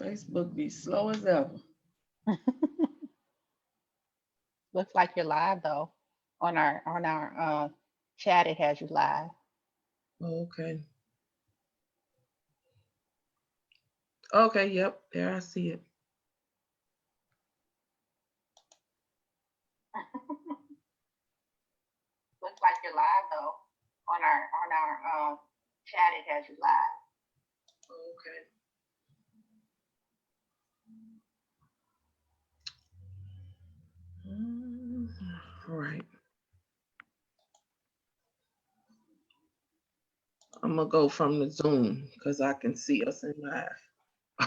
Facebook be slow as ever. Looks like you're live though. On our chat, it has you live. Okay. Okay, yep, there I see it. Looks like you're live though. On our chat, it has you live. Okay. All right. I'm gonna go from the Zoom because I can see us in live.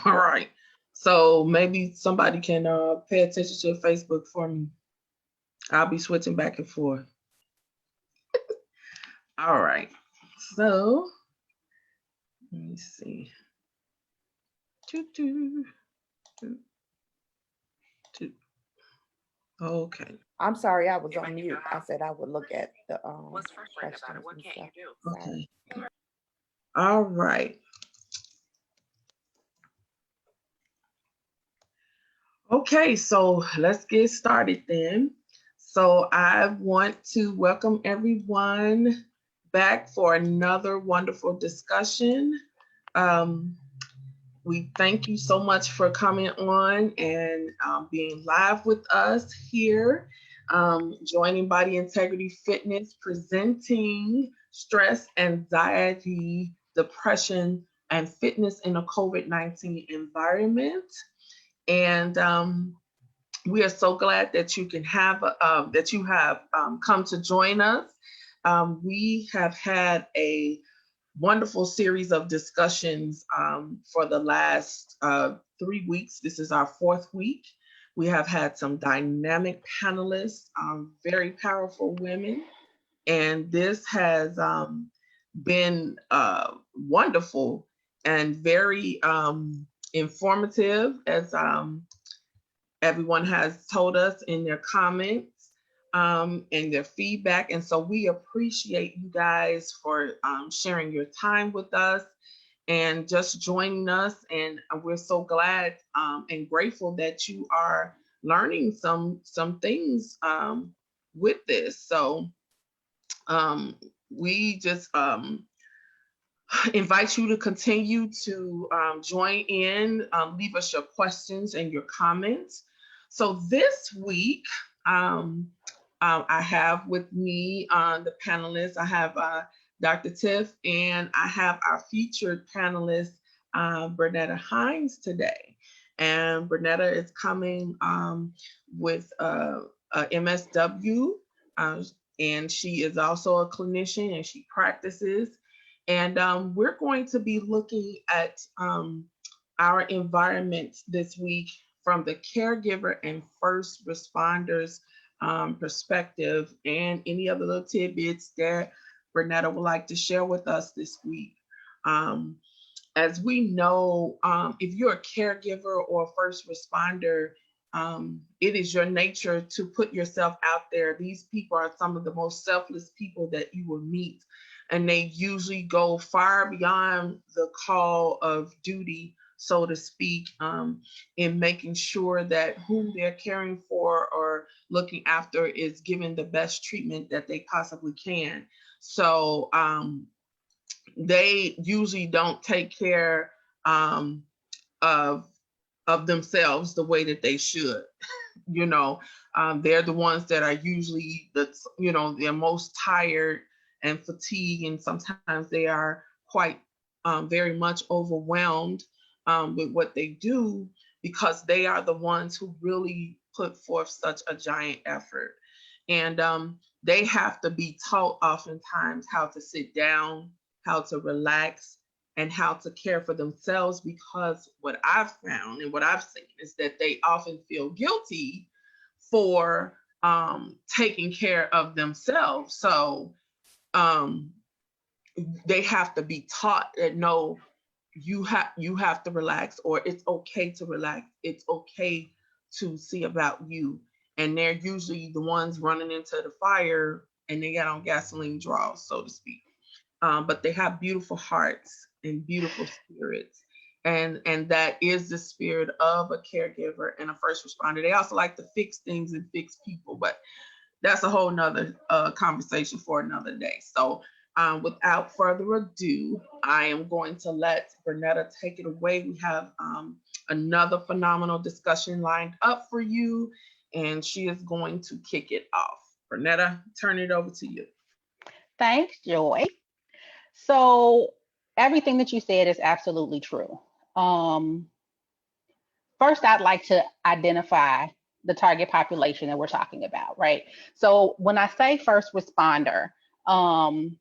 All right. So maybe somebody can pay attention to Facebook for me. I'll be switching back and forth. All right. So let me see. Choo, choo, choo, choo. Okay. I'm sorry, I was on mute. I said I would look at the questions and stuff. Sorry. Okay. All right. Okay, so let's get started then. So I want to welcome everyone back for another wonderful discussion. Um, we thank you so much for coming on and being live with us here, joining Body Integrity Fitness, presenting stress, anxiety, depression, and fitness in a COVID-19 environment. And we are so glad that you can have that you have come to join us. We have had a wonderful series of discussions for the last 3 weeks. This is our fourth week. We have had some dynamic panelists, very powerful women, and this has been wonderful and very informative, as everyone has told us in their comments and their feedback. And so we appreciate you guys for sharing your time with us and just joining us. And we're so glad and grateful that you are learning some things with this. So we just invite you to continue to join in, leave us your questions and your comments. So this week, I have with me the panelists. I have Dr. Tiff, and I have our featured panelist, Bernetta Hines, today. And Bernetta is coming with a MSW, and she is also a clinician and she practices. And we're going to be looking at our environment this week from the caregiver and first responders perspective, and any other little tidbits that Bernetta would like to share with us this week. As we know, if you're a caregiver or a first responder, it is your nature to put yourself out there. These people are some of the most selfless people that you will meet, and they usually go far beyond the call of duty, so to speak, in making sure that who they're caring for or looking after is given the best treatment that they possibly can. So they usually don't take care of themselves the way that they should. you know they're the ones that are usually they're most tired and fatigued, and sometimes they are quite very much overwhelmed with what they do, because they are the ones who really put forth such a giant effort. And they have to be taught oftentimes how to sit down, how to relax, and how to care for themselves, because what I've found and what I've seen is that they often feel guilty for taking care of themselves. So um, they have to be taught that no, you have to relax, or it's okay to relax. It's okay to see about you. And they're usually the ones running into the fire, and they got on gasoline draws, so to speak. But they have beautiful hearts and beautiful spirits. And that is the spirit of a caregiver and a first responder. They also like to fix things and fix people, but that's a whole nother conversation for another day. So without further ado, I am going to let Bernetta take it away. We have another phenomenal discussion lined up for you, and she is going to kick it off. Bernetta, turn it over to you. Thanks, Joy. So everything that you said is absolutely true. Um, First, I'd like to identify the target population that we're talking about, right? So when I say first responder, um,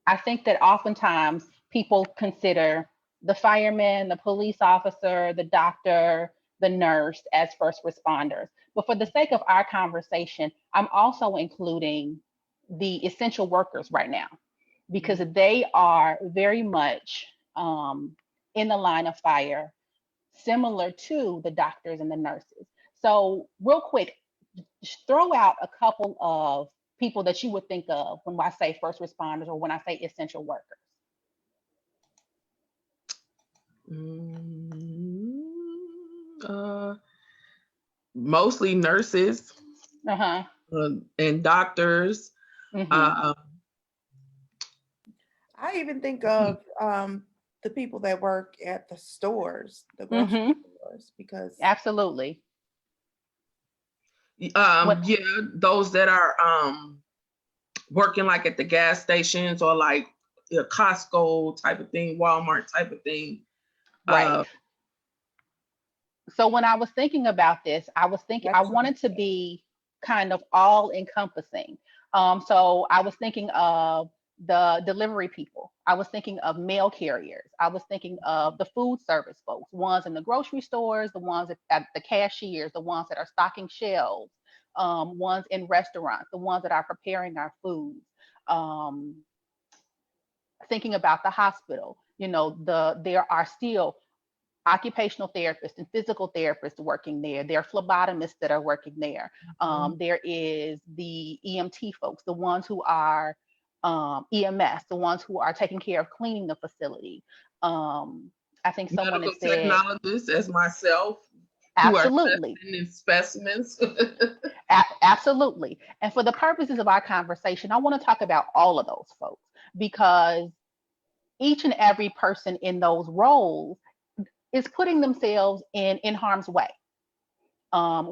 I think that oftentimes people consider the fireman, the police officer, the doctor, the nurse as first responders. But for the sake of our conversation, I'm also including the essential workers right now because they are very much in the line of fire, similar to the doctors and the nurses. So, real quick, throw out a couple of people that you would think of when I say first responders or when I say essential workers. Mostly nurses Uh-huh. and doctors. Mm-hmm. I even think of the people that work at the stores, the grocery Mm-hmm. stores, because Absolutely. What? Yeah, those that are working like at the gas stations or like a Costco type of thing, Walmart type of thing. Right. So when I was thinking about this, I was thinking I that's wanted to be kind of all encompassing. So I was thinking of the delivery people. I was thinking of mail carriers. I was thinking of the food service folks, ones in the grocery stores, the ones at the cashiers, the ones that are stocking shelves, ones in restaurants, the ones that are preparing our foods. Um, Thinking about the hospital, there are still occupational therapists and physical therapists working there. There are phlebotomists that are working there. There is the EMT folks, the ones who are EMS, the ones who are taking care of cleaning the facility. I think someone Medical had said, technologists as myself who are absolutely, testing in specimens. absolutely. And for the purposes of our conversation, I want to talk about all of those folks because each and every person in those roles is putting themselves in harm's way.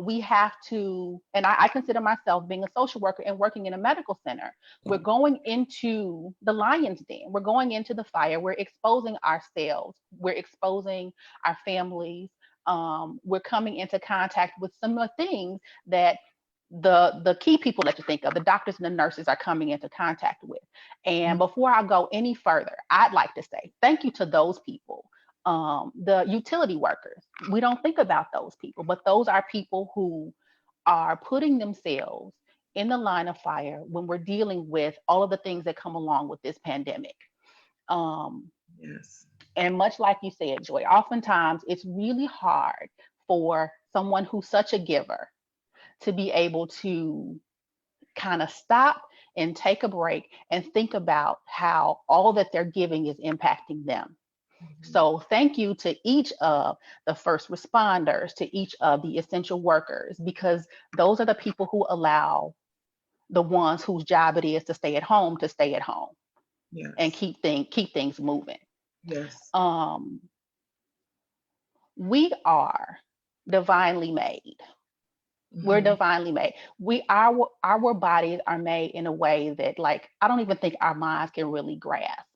We have to, and I consider myself being a social worker and working in a medical center. We're going into the lion's den. We're going into the fire. We're exposing ourselves. We're exposing our families. We're coming into contact with some of the things that the key people that you think of, the doctors and the nurses, are coming into contact with. And before I go any further, I'd like to say thank you to those people. The utility workers, we don't think about those people, but those are people who are putting themselves in the line of fire when we're dealing with all of the things that come along with this pandemic. Yes. And much like you said, Joy, oftentimes it's really hard for someone who's such a giver to be able to kind of stop and take a break and think about how all that they're giving is impacting them. So thank you to each of the first responders, to each of the essential workers, because those are the people who allow the ones whose job it is to stay at home Yes. and keep things moving. Yes. We are divinely made. We're divinely made. Our bodies are made in a way that, like, I don't even think our minds can really grasp.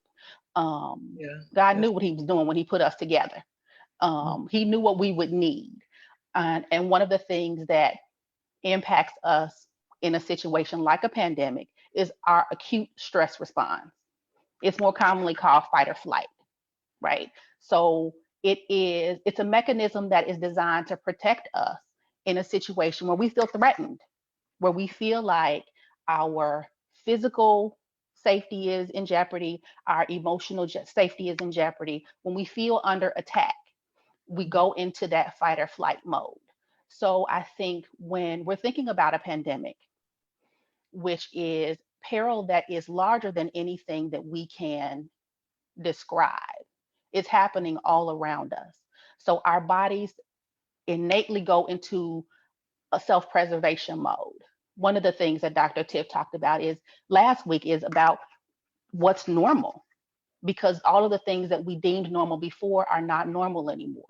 God knew what he was doing when he put us together. He knew what we would need. And one of the things that impacts us in a situation like a pandemic is our acute stress response. It's more commonly called fight or flight, right? So it's a mechanism that is designed to protect us in a situation where we feel threatened, where we feel like our physical safety is in jeopardy, our emotional safety is in jeopardy. When we feel under attack, we go into that fight or flight mode. So I think when we're thinking about a pandemic, which is peril that is larger than anything that we can describe, It's happening all around us. So our bodies innately go into a self-preservation mode. One of the things that Dr. Tiff talked about is last week is about what's normal, because all of the things that we deemed normal before are not normal anymore.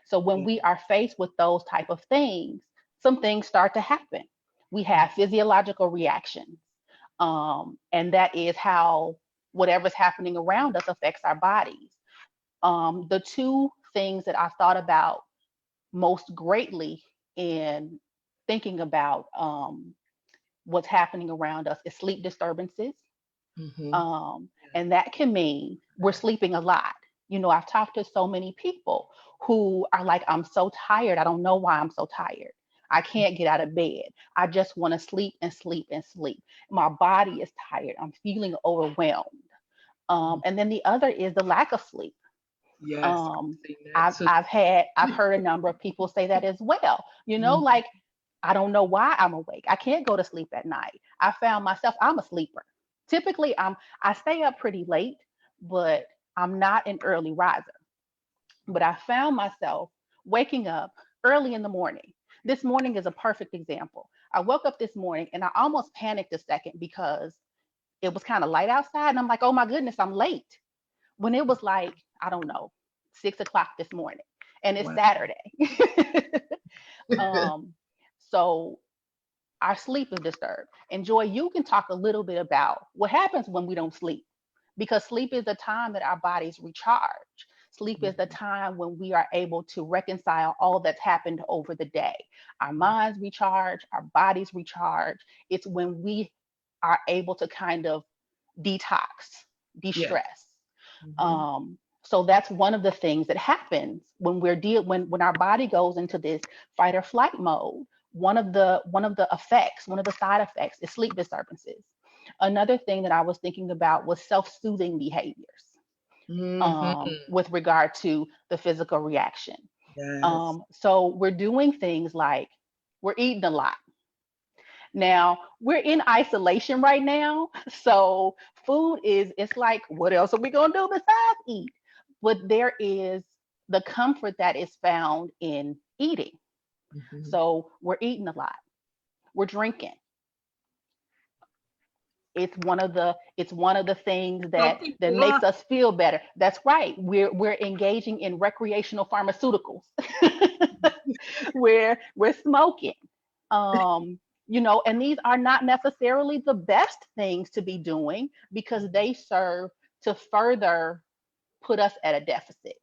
So when we are faced with those type of things, some things start to happen. We have physiological reactions. And that is how whatever's happening around us affects our bodies. The two things that I've thought about most greatly in thinking about what's happening around us is sleep disturbances. And that can mean we're sleeping a lot. You know, I've talked to so many people who are like, I'm so tired. I don't know why I'm so tired. I can't get out of bed. I just want to sleep and sleep and sleep. My body is tired. I'm feeling overwhelmed. And then the other is the lack of sleep. Yes, I've heard a number of people say that as well. You know, like, I don't know why I'm awake. I can't go to sleep at night. I found myself, I'm a sleeper. Typically, I stay up pretty late, but I'm not an early riser. But I found myself waking up early in the morning. This morning is a perfect example. I woke up this morning and I almost panicked a second because it was kind of light outside. And I'm like, oh my goodness, I'm late. When it was like, I don't know, 6 o'clock this morning. And it's Saturday. So our sleep is disturbed. And Joy, you can talk a little bit about what happens when we don't sleep, because sleep is the time that our bodies recharge. Sleep is the time when we are able to reconcile all that's happened over the day. Our minds recharge, our bodies recharge. It's when we are able to kind of detox, de-stress. So that's one of the things that happens when when our body goes into this fight or flight mode. One of the side effects is sleep disturbances. Another thing that I was thinking about was self-soothing behaviors with regard to the physical reaction. So we're doing things like we're eating a lot. Now we're in isolation right now. So food it's like, what else are we gonna do besides eat? But there is the comfort that is found in eating. So we're eating a lot. We're drinking. It's one of the things that makes us feel better. That's right. We're engaging in recreational pharmaceuticals. we're smoking. You know, and these are not necessarily the best things to be doing because they serve to further put us at a deficit.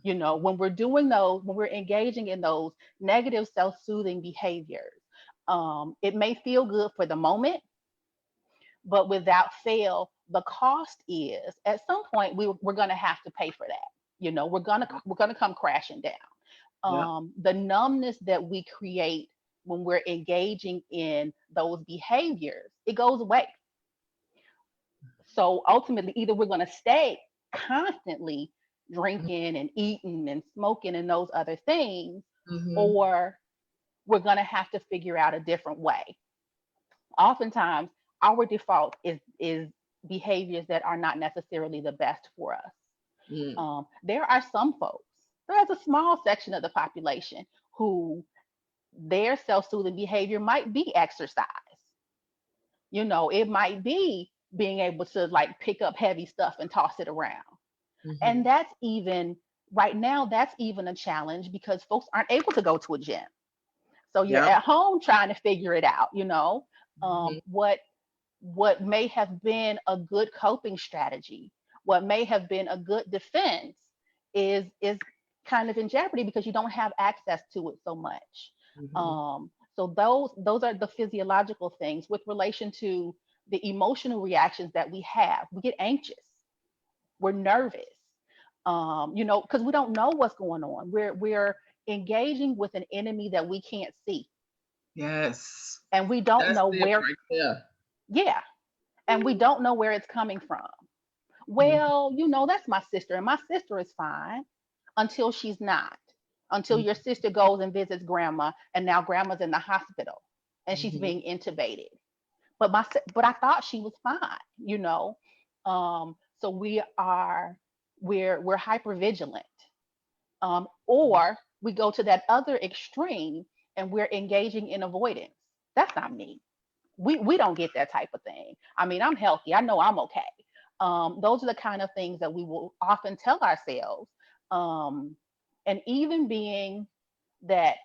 You know, when we're doing those, when we're engaging in those negative self-soothing behaviors, it may feel good for the moment, but without fail, the cost is at some point we're going to have to pay for that. You know, we're gonna come crashing down. The numbness that we create when we're engaging in those behaviors, it goes away. So ultimately, either we're going to stay constantly drinking and eating and smoking and those other things, or we're going to have to figure out a different way. Oftentimes, our default is behaviors that are not necessarily the best for us. There are some folks, there's a small section of the population who their self-soothing behavior might be exercise. You know, it might be being able to like pick up heavy stuff and toss it around. And that's even right now, that's even a challenge because folks aren't able to go to a gym. So you're at home trying to figure it out, you know. What may have been a good coping strategy, what may have been a good defense is kind of in jeopardy because you don't have access to it so much. So those are the physiological things. With relation to the emotional reactions that we have, we get anxious, we're nervous, you know, because we don't know what's going on. We're engaging with an enemy that we can't see. Yes. And we don't know where. Right there. Yeah. And we don't know where it's coming from. Well, you know, that's my sister, and my sister is fine until she's not. Until your sister goes and visits grandma, and now grandma's in the hospital and she's being intubated. But I thought she was fine, you know. So we are we're hyper vigilant, or we go to that other extreme and we're engaging in avoidance. That's not me. We don't get that type of thing. I mean, I'm healthy. I know I'm okay. Those are the kind of things that we will often tell ourselves. And even being that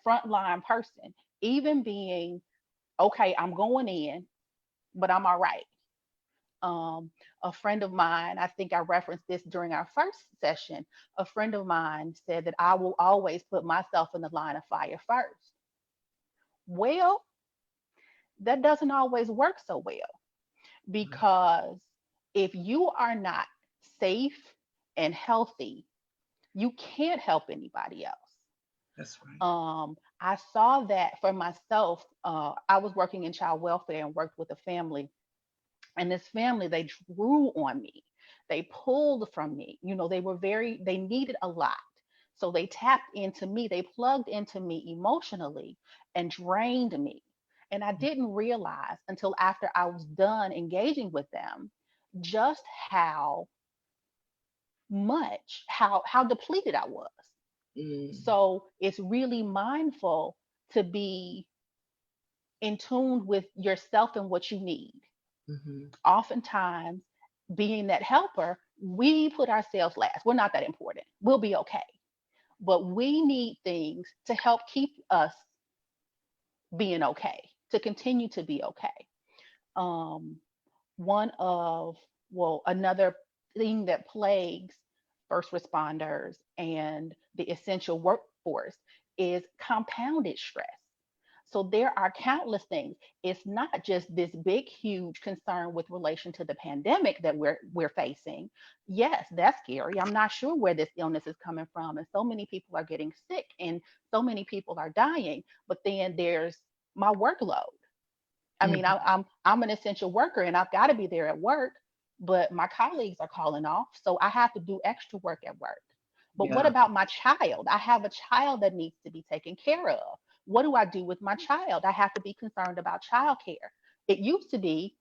frontline person, even being okay, I'm going in, but I'm all right. A friend of mine, I think I referenced this during our first session. A friend of mine said that I will always put myself in the line of fire first. Well, that doesn't always work so well, because if you are not safe and healthy, you can't help anybody else. That's right. I saw that for myself. I was working in child welfare and worked with a family, and this family, they drew on me. They pulled from me. They needed a lot. So they tapped into me, they plugged into me emotionally and drained me. And I didn't realize until after I was done engaging with them just how depleted I was. Mm. So it's really mindful to be in tune with yourself and what you need. Mm-hmm. Oftentimes, being that helper, we put ourselves last. We're not that important. We'll be okay. But we need things to help keep us being okay, to continue to be okay. Um, one of, well, another thing that plagues first responders and the essential workforce is compounded stress. So there are countless things. It's not just this big, huge concern with relation to the pandemic that we're facing. Yes, that's scary. I'm not sure where this illness is coming from, and so many people are getting sick, and so many people are dying. But then there's my workload. I mean, Mm-hmm. I'm an essential worker, and I've got to be there at work, but my colleagues are calling off, so I have to do extra work at work. But what Yeah. about my child? I have a child that needs to be taken care of. What do I do with my child? I have to be concerned about childcare. It used to be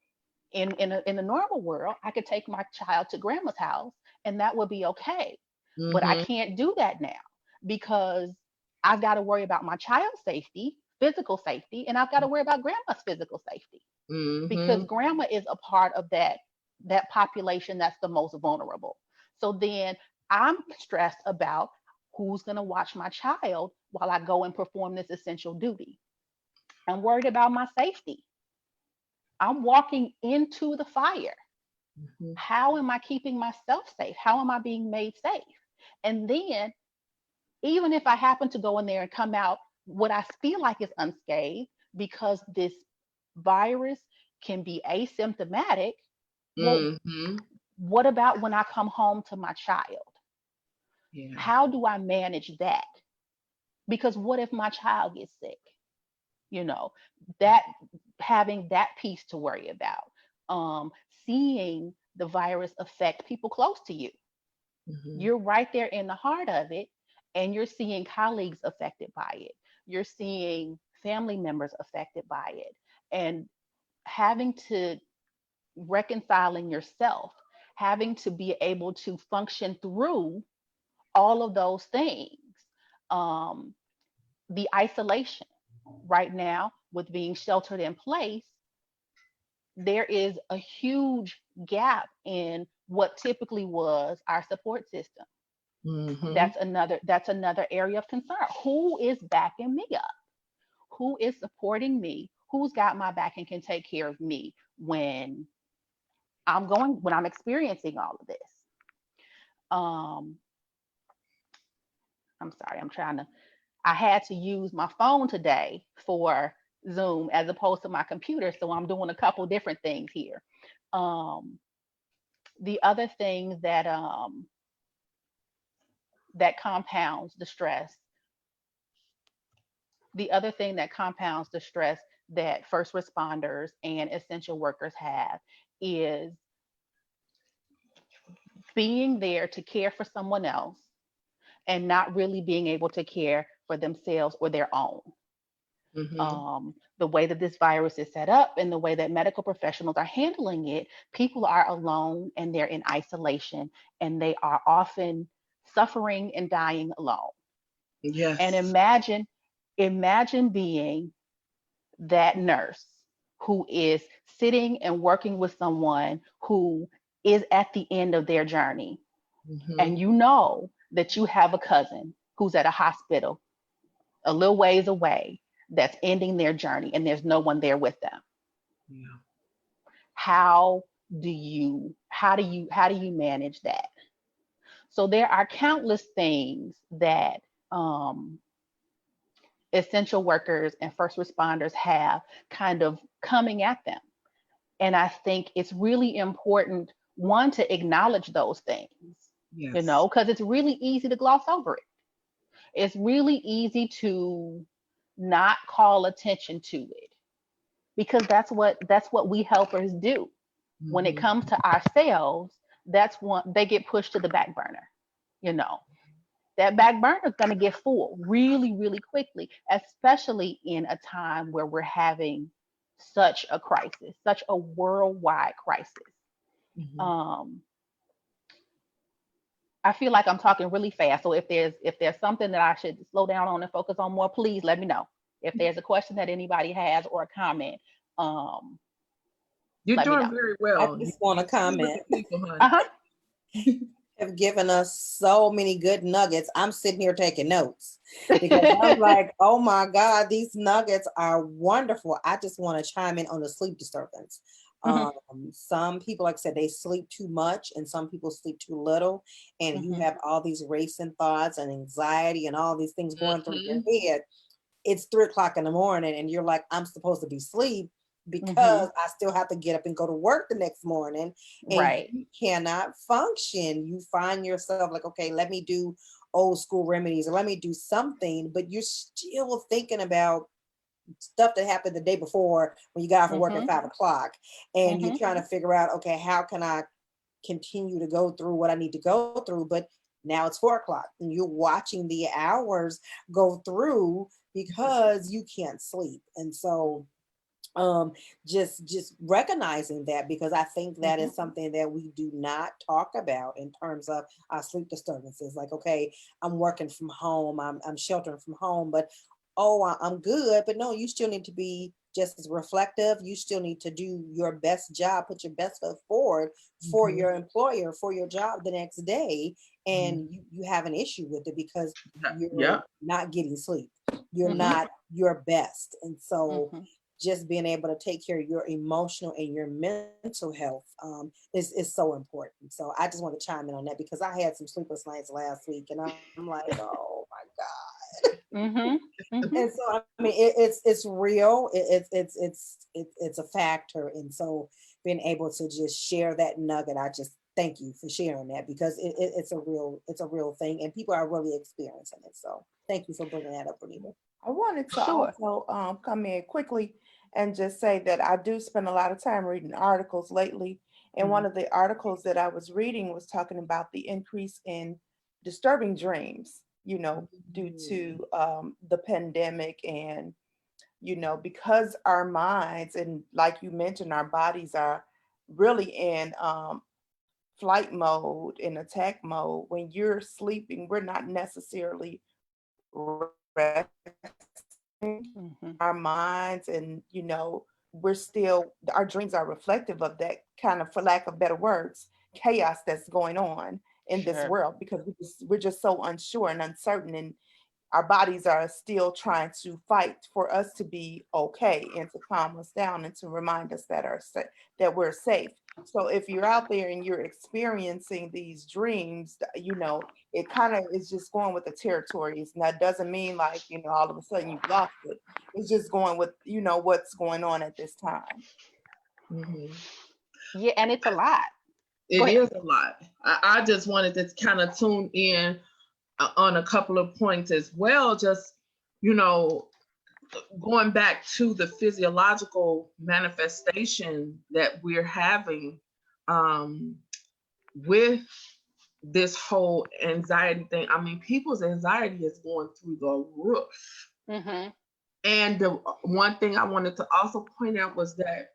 in the normal world, I could take my child to grandma's house and that would be okay. But I Mm-hmm. can't do that now because I've got to worry about my child's safety, physical safety, and I've got to worry about grandma's physical safety because Mm-hmm. grandma is a part of that population that's the most vulnerable. So then I'm stressed about who's going to watch my child while I go and perform this essential duty. I'm worried about my safety. I'm walking into the fire. Mm-hmm. How am I keeping myself safe? How am I being made safe? And then, even if I happen to go in there and come out what I feel like is unscathed, because this virus can be asymptomatic, well, Mm-hmm. what about when I come home to my child? Yeah. How do I manage that? Because what if my child gets sick? You know, that having that piece to worry about. Um, Seeing the virus affect people close to you. Mm-hmm. You're right there in the heart of it, and you're seeing colleagues affected by it. You're seeing family members affected by it. And having to reconciling yourself, having to be able to function through all of those things. Um, the isolation right now with being sheltered in place, there is a huge gap in what typically was our support system. Mm-hmm. That's another area of concern. Who is backing me up? Who is supporting me? Who's got my back and can take care of me when I'm experiencing all of this? Um, I'm sorry, I had to use my phone today for Zoom as opposed to my computer, so I'm doing a couple different things here. Um, the other thing that compounds the stress, the other thing that compounds the stress that first responders and essential workers have is being there to care for someone else and not really being able to care for themselves or their own. Mm-hmm. the way that this virus is set up and the way that medical professionals are handling it, people are alone and they're in isolation and they are often suffering and dying alone. And Yes. imagine being that nurse who is sitting and working with someone who is at the end of their journey. Hmm. And you know that you have a cousin who's at a hospital a little ways away that's ending their journey and there's no one there with them. Yeah. How do you manage that? So there are countless things that essential workers and first responders have kind of coming at them. And I think it's really important, one, to acknowledge those things, Yes. because it's really easy to gloss over it. It's really easy to not call attention to it because that's what we helpers do. When it Hmm. comes to ourselves, that's one they get pushed to the back burner. You know, that back burner is going to get full really, really quickly, especially in a time where we're having such a crisis, such a worldwide crisis. Hmm. Um, I feel like I'm talking really fast. So if there's something that I should slow down on and focus on more, please let me know. If there's a question that anybody has or a comment, um, You're let me doing know. very I well. just want to See with comment. the people, Uh honey. huh. Have given us so many good nuggets. I'm sitting here taking notes because I'm like, oh my God, these nuggets are wonderful. I just want to chime in on the sleep disturbance. Hmm. Some people, like I said, they sleep too much and some people sleep too little. And you Hmm. have all these racing thoughts and anxiety and all these things going through your Hmm. head. It's 3 o'clock in the morning and you're like, I'm supposed to be asleep Hmm. because I still have to get up and go to work the next morning, and Right. you cannot function. You find yourself like, okay, let me do old school remedies or let me do something, but you're still thinking about stuff that happened the day before when you got off of work at Hmm. 5 o'clock, and you're Hmm. trying to figure out, okay, how can I continue to go through what I need to go through? But now it's 4 o'clock and you're watching the hours go through because you can't sleep. And so um just recognizing that, because I think that Hmm. is something that we do not talk about in terms of our sleep disturbances. Like, okay, I'm working from home, I'm sheltering from home, but I'm good. But no, you still need to be just as reflective. You still need to do your best job, put your best foot forward for Hmm. your employer, for your job the next day. And you have an issue with it because you're Yeah. not getting sleep, you're Hmm. not your best. And so Hmm. just being able to take care of your emotional and your mental health is so important. So I just want to chime in on that because I had some sleepless nights last week, and I'm like, oh my God. Hmm. Hmm. And so I mean, it's real. It's a factor, and so being able to just share that nugget, I just thank you for sharing that because it's a real thing, and people are really experiencing it. So thank you for bringing that up, Renita. I wanted to Sure. also come in quickly and just say that I do spend a lot of time reading articles lately. And one of the articles that I was reading was talking about the increase in disturbing dreams, due to the pandemic. And, because our minds and, like you mentioned, our bodies are really in flight mode, in attack mode. When you're sleeping, we're not necessarily resting Hmm. our minds, and we're still, our dreams are reflective of that kind of, for lack of better words, chaos that's going on in this Sure. world, because we're just so unsure and uncertain, and our bodies are still trying to fight for us to be okay and to calm us down and to remind us that we're safe. So if you're out there and you're experiencing these dreams, it kind of is just going with the territories. And that doesn't mean like, all of a sudden you've lost it. It's just going with, what's going on at this time. Hmm. Yeah, and it's a lot. Go It ahead. is a lot. I just wanted to kind of tune in on a couple of points as well. Just, you know, going back to the physiological manifestation that we're having um, with this whole anxiety thing. I mean, people's anxiety is going through the roof. Hmm. And the one thing I wanted to also point out was that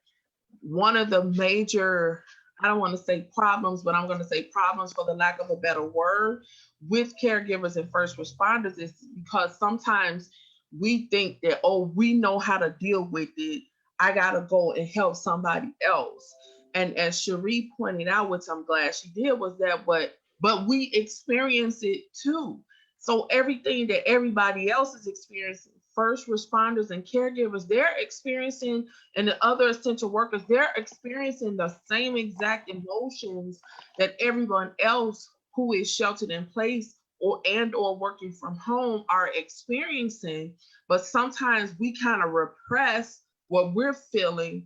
one of the major, I don't want to say problems, but I'm going to say problems for the lack of a better word, with caregivers and first responders is because sometimes we think that, oh, we know how to deal with it. I got to go and help somebody else. And as Cherie pointed out, which I'm glad she did, was that, but we experience it too. So everything that everybody else is experiencing, first responders and caregivers, they're experiencing, and the other essential workers, they're experiencing the same exact emotions that everyone else who is sheltered in place or working from home are experiencing. But sometimes we kind of repress what we're feeling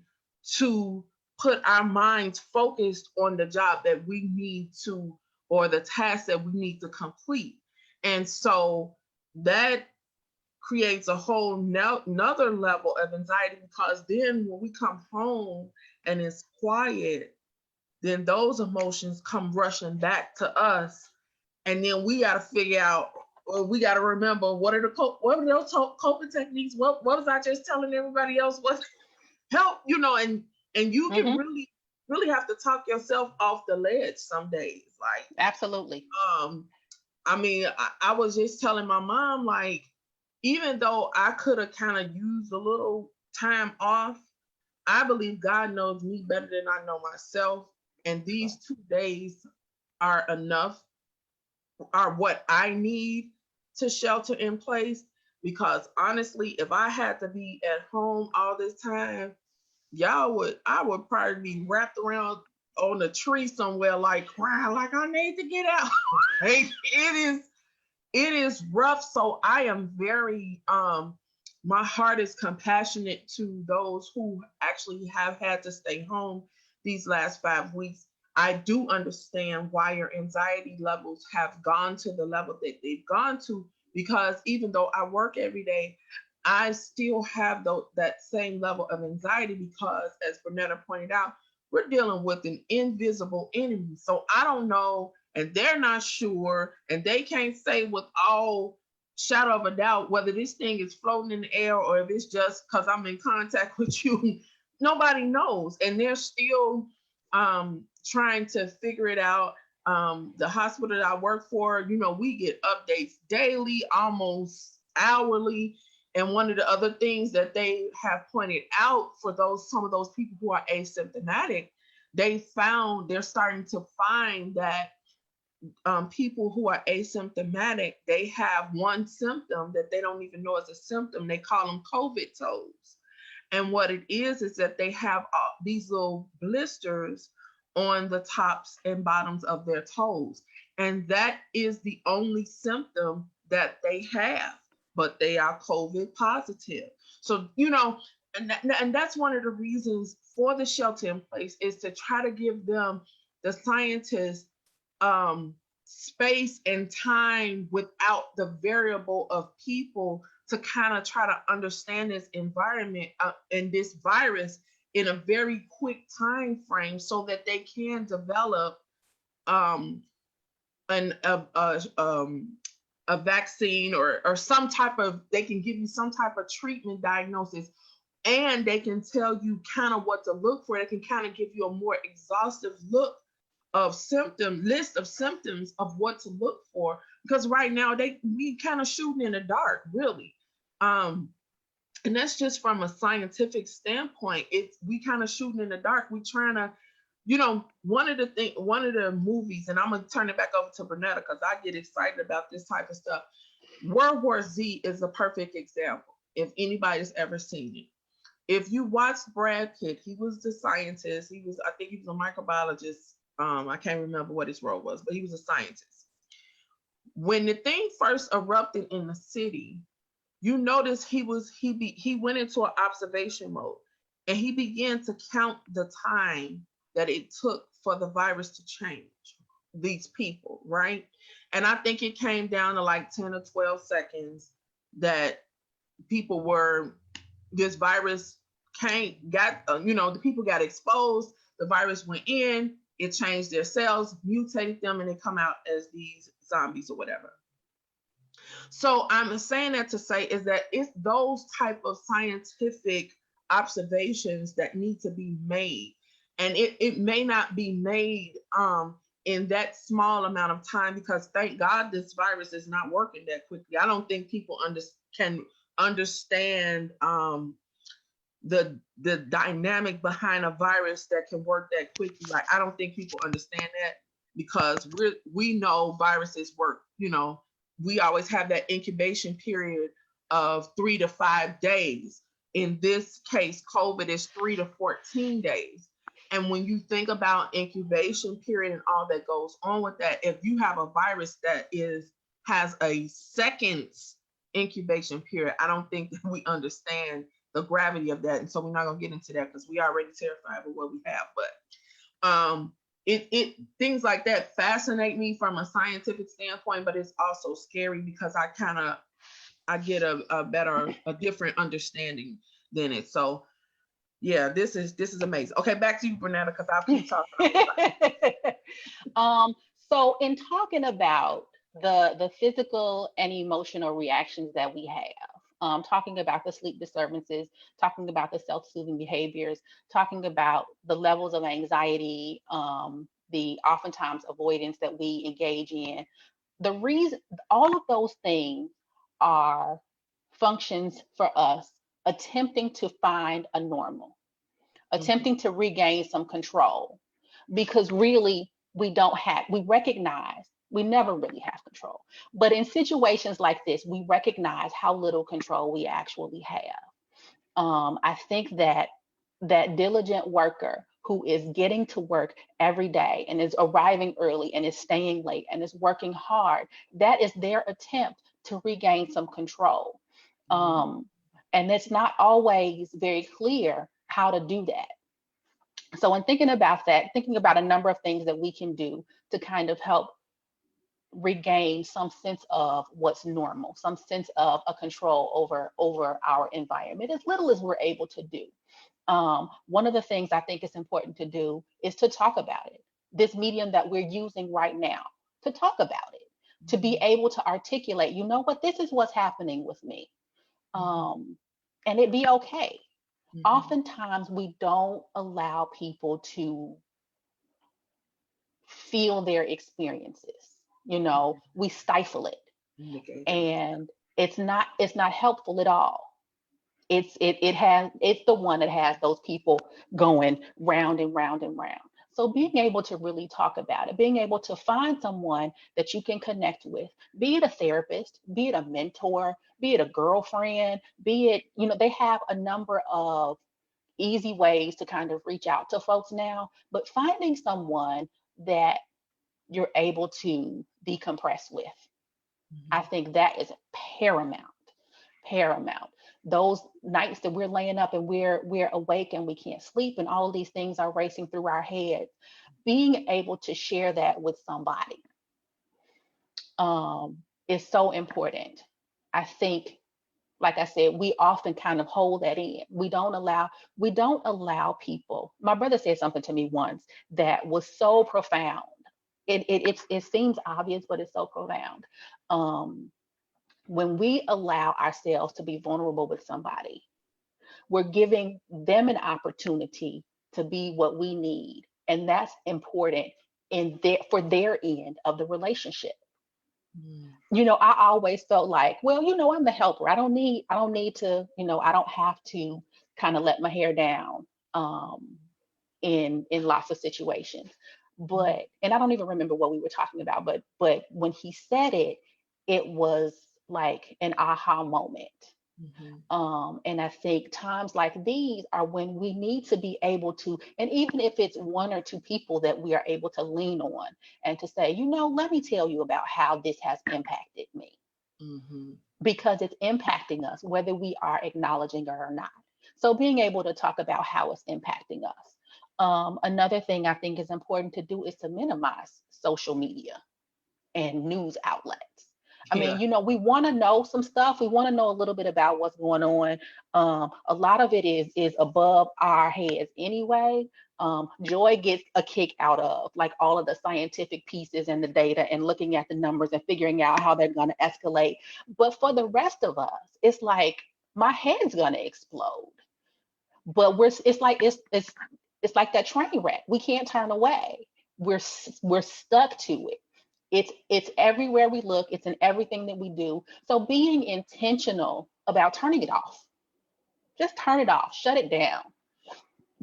to put our minds focused on the job that we need to, or the task that we need to complete. And so that creates a whole another level of anxiety, because then when we come home and it's quiet, then those emotions come rushing back to us. And then we got to figure out, or we got to remember, what are those coping techniques? What was I just telling everybody else? What help, and you can really have to talk yourself off the ledge some days. Like, Absolutely. I mean, I was just telling my mom, like, even though I could have kind of used a little time off, I believe God knows me better than I know myself. And these 2 days are enough, are what I need to shelter in place. Because honestly, if I had to be at home all this time, I would probably be wrapped around on a tree somewhere, like crying, like I need to get out. Like, it is rough. So I am very, my heart is compassionate to those who actually have had to stay home these last 5 weeks. I do understand why your anxiety levels have gone to the level that they've gone to, because even though I work every day, I still have that same level of anxiety, because, as Bernetta pointed out, we're dealing with an invisible enemy. So I don't know, and they're not sure, and they can't say with all shadow of a doubt whether this thing is floating in the air or if it's just because I'm in contact with you. Nobody knows, and they're still trying to figure it out. The hospital that I work for, we get updates daily, almost hourly. And one of the other things that they have pointed out for some of those people who are asymptomatic, they're starting to find that people who are asymptomatic, they have one symptom that they don't even know is a symptom. They call them COVID toes. And what it is that they have these little blisters on the tops and bottoms of their toes. And that is the only symptom that they have, but they are COVID positive. So, and that's one of the reasons for the shelter in place, is to try to give them, the scientists, space and time without the variable of people, to kind of try to understand this environment and this virus in a very quick time frame, so that they can develop a vaccine or some type of, they can give you some type of treatment diagnosis, and they can tell you kind of what to look for. They can kind of give you a more exhaustive list of symptoms of what to look for, because right now we kind of shooting in the dark, really. And that's just from a scientific standpoint. We kind of shooting in the dark. We trying to, one of the movies, and I'm gonna turn it back over to Bernetta because I get excited about this type of stuff. World War Z is a perfect example, if anybody's ever seen it. If you watch Brad Pitt, he was the scientist. I think he was a microbiologist. I can't remember what his role was, but he was a scientist. When the thing first erupted in the city, you notice he went into an observation mode, and he began to count the time that it took for the virus to change these people, right? And I think it came down to like 10 or 12 seconds that this virus the people got exposed, the virus went in, it changed their cells, mutated them, and they come out as these zombies or whatever. So I'm saying that to say is that it's those type of scientific observations that need to be made. And it may not be made in that small amount of time, because thank God this virus is not working that quickly. I don't think people can understand the dynamic behind a virus that can work that quickly. Like, I don't think people understand that, because we know viruses work. We always have that incubation period of 3 to 5 days. In this case, COVID is 3 to 14 days. And when you think about incubation period and all that goes on with that, if you have a virus that has a seconds incubation period, I don't think that we understand the gravity of that. And so we're not gonna get into that because we already terrified with what we have. But it things like that fascinate me from a scientific standpoint, but it's also scary because I get a different understanding than it. So yeah, this is amazing. Okay, back to you, Bernetta, because I'll keep talking. So in talking about the physical and emotional reactions that we have, talking about the sleep disturbances, talking about the self-soothing behaviors, talking about the levels of anxiety, the oftentimes avoidance that we engage in, the reason all of those things are functions for us attempting to find a normal, attempting to regain some control, because really we recognize we never really have control. But in situations like this, we recognize how little control we actually have. I think that diligent worker who is getting to work every day and is arriving early and is staying late and is working hard, that is their attempt to regain some control. And it's not always very clear how to do that. So in thinking about that, thinking about a number of things that we can do to kind of help regain some sense of what's normal, some sense of a control over our environment, as little as we're able to do. One of the things I think is important to do is to talk about it. This medium that we're using right now, to talk about it, to be able to articulate, you know what, this is what's happening with me. And it be okay. Oftentimes we don't allow people to feel their experiences. We stifle it, and it's not helpful at all. It's the one that has those people going round and round and round. So being able to really talk about it, being able to find someone that you can connect with, be it a therapist, be it a mentor, be it a girlfriend, be it, they have a number of easy ways to kind of reach out to folks now, but finding someone that you're able to decompress with, I think that is paramount. Those nights that we're laying up and we're awake and we can't sleep and all of these things are racing through our heads, being able to share that with somebody is so important. I think, like I said, we often kind of hold that in. We don't allow people. My brother said something to me once that was so profound. It seems obvious, but it's so profound. When we allow ourselves to be vulnerable with somebody, we're giving them an opportunity to be what we need. And that's important for their end of the relationship. I always felt like, well, I'm the helper. I don't need to, I don't have to kind of let my hair down in lots of situations. But, and I don't even remember what we were talking about, but when he said it, it was like an aha moment. And I think times like these are when we need to be able to, and even if it's one or two people that we are able to lean on and to say, let me tell you about how this has impacted me. Because it's impacting us, whether we are acknowledging it or not. So being able to talk about how it's impacting us. Another thing I think is important to do is to minimize social media and news outlets. I mean, we want to know some stuff. We want to know a little bit about what's going on. A lot of it is above our heads anyway. Joy gets a kick out of like all of the scientific pieces and the data and looking at the numbers and figuring out how they're going to escalate. But for the rest of us, it's like my head's going to explode. But it's like that train wreck. We can't turn away. We're stuck to it. It's everywhere we look. It's in everything that we do. So being intentional about turning it off. Just turn it off. Shut it down.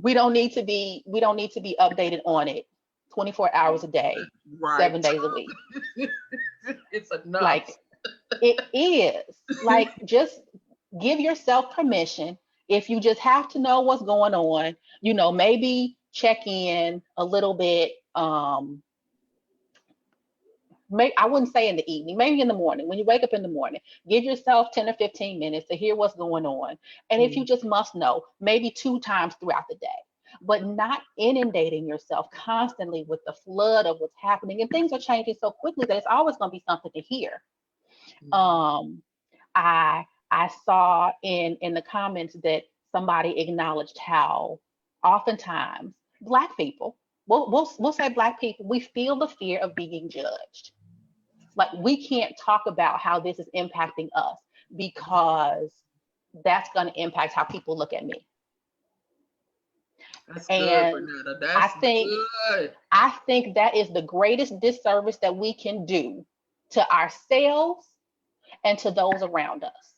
We don't need to be updated on it 24 hours a day, Right. 7 days a week. It's enough. Like it is. Like just give yourself permission. If you just have to know what's going on, maybe check in a little bit. I wouldn't say in the evening, maybe in the morning. When you wake up in the morning, give yourself 10 or 15 minutes to hear what's going on. And if you just must know, maybe 2 times throughout the day, but not inundating yourself constantly with the flood of what's happening. And things are changing so quickly that it's always going to be something to hear. I saw in the comments that somebody acknowledged how oftentimes Black people, we'll say Black people, we feel the fear of being judged. Like we can't talk about how this is impacting us because that's going to impact how people look at me. That's and good, Bernetta. That's good. I think that is the greatest disservice that we can do to ourselves and to those around us.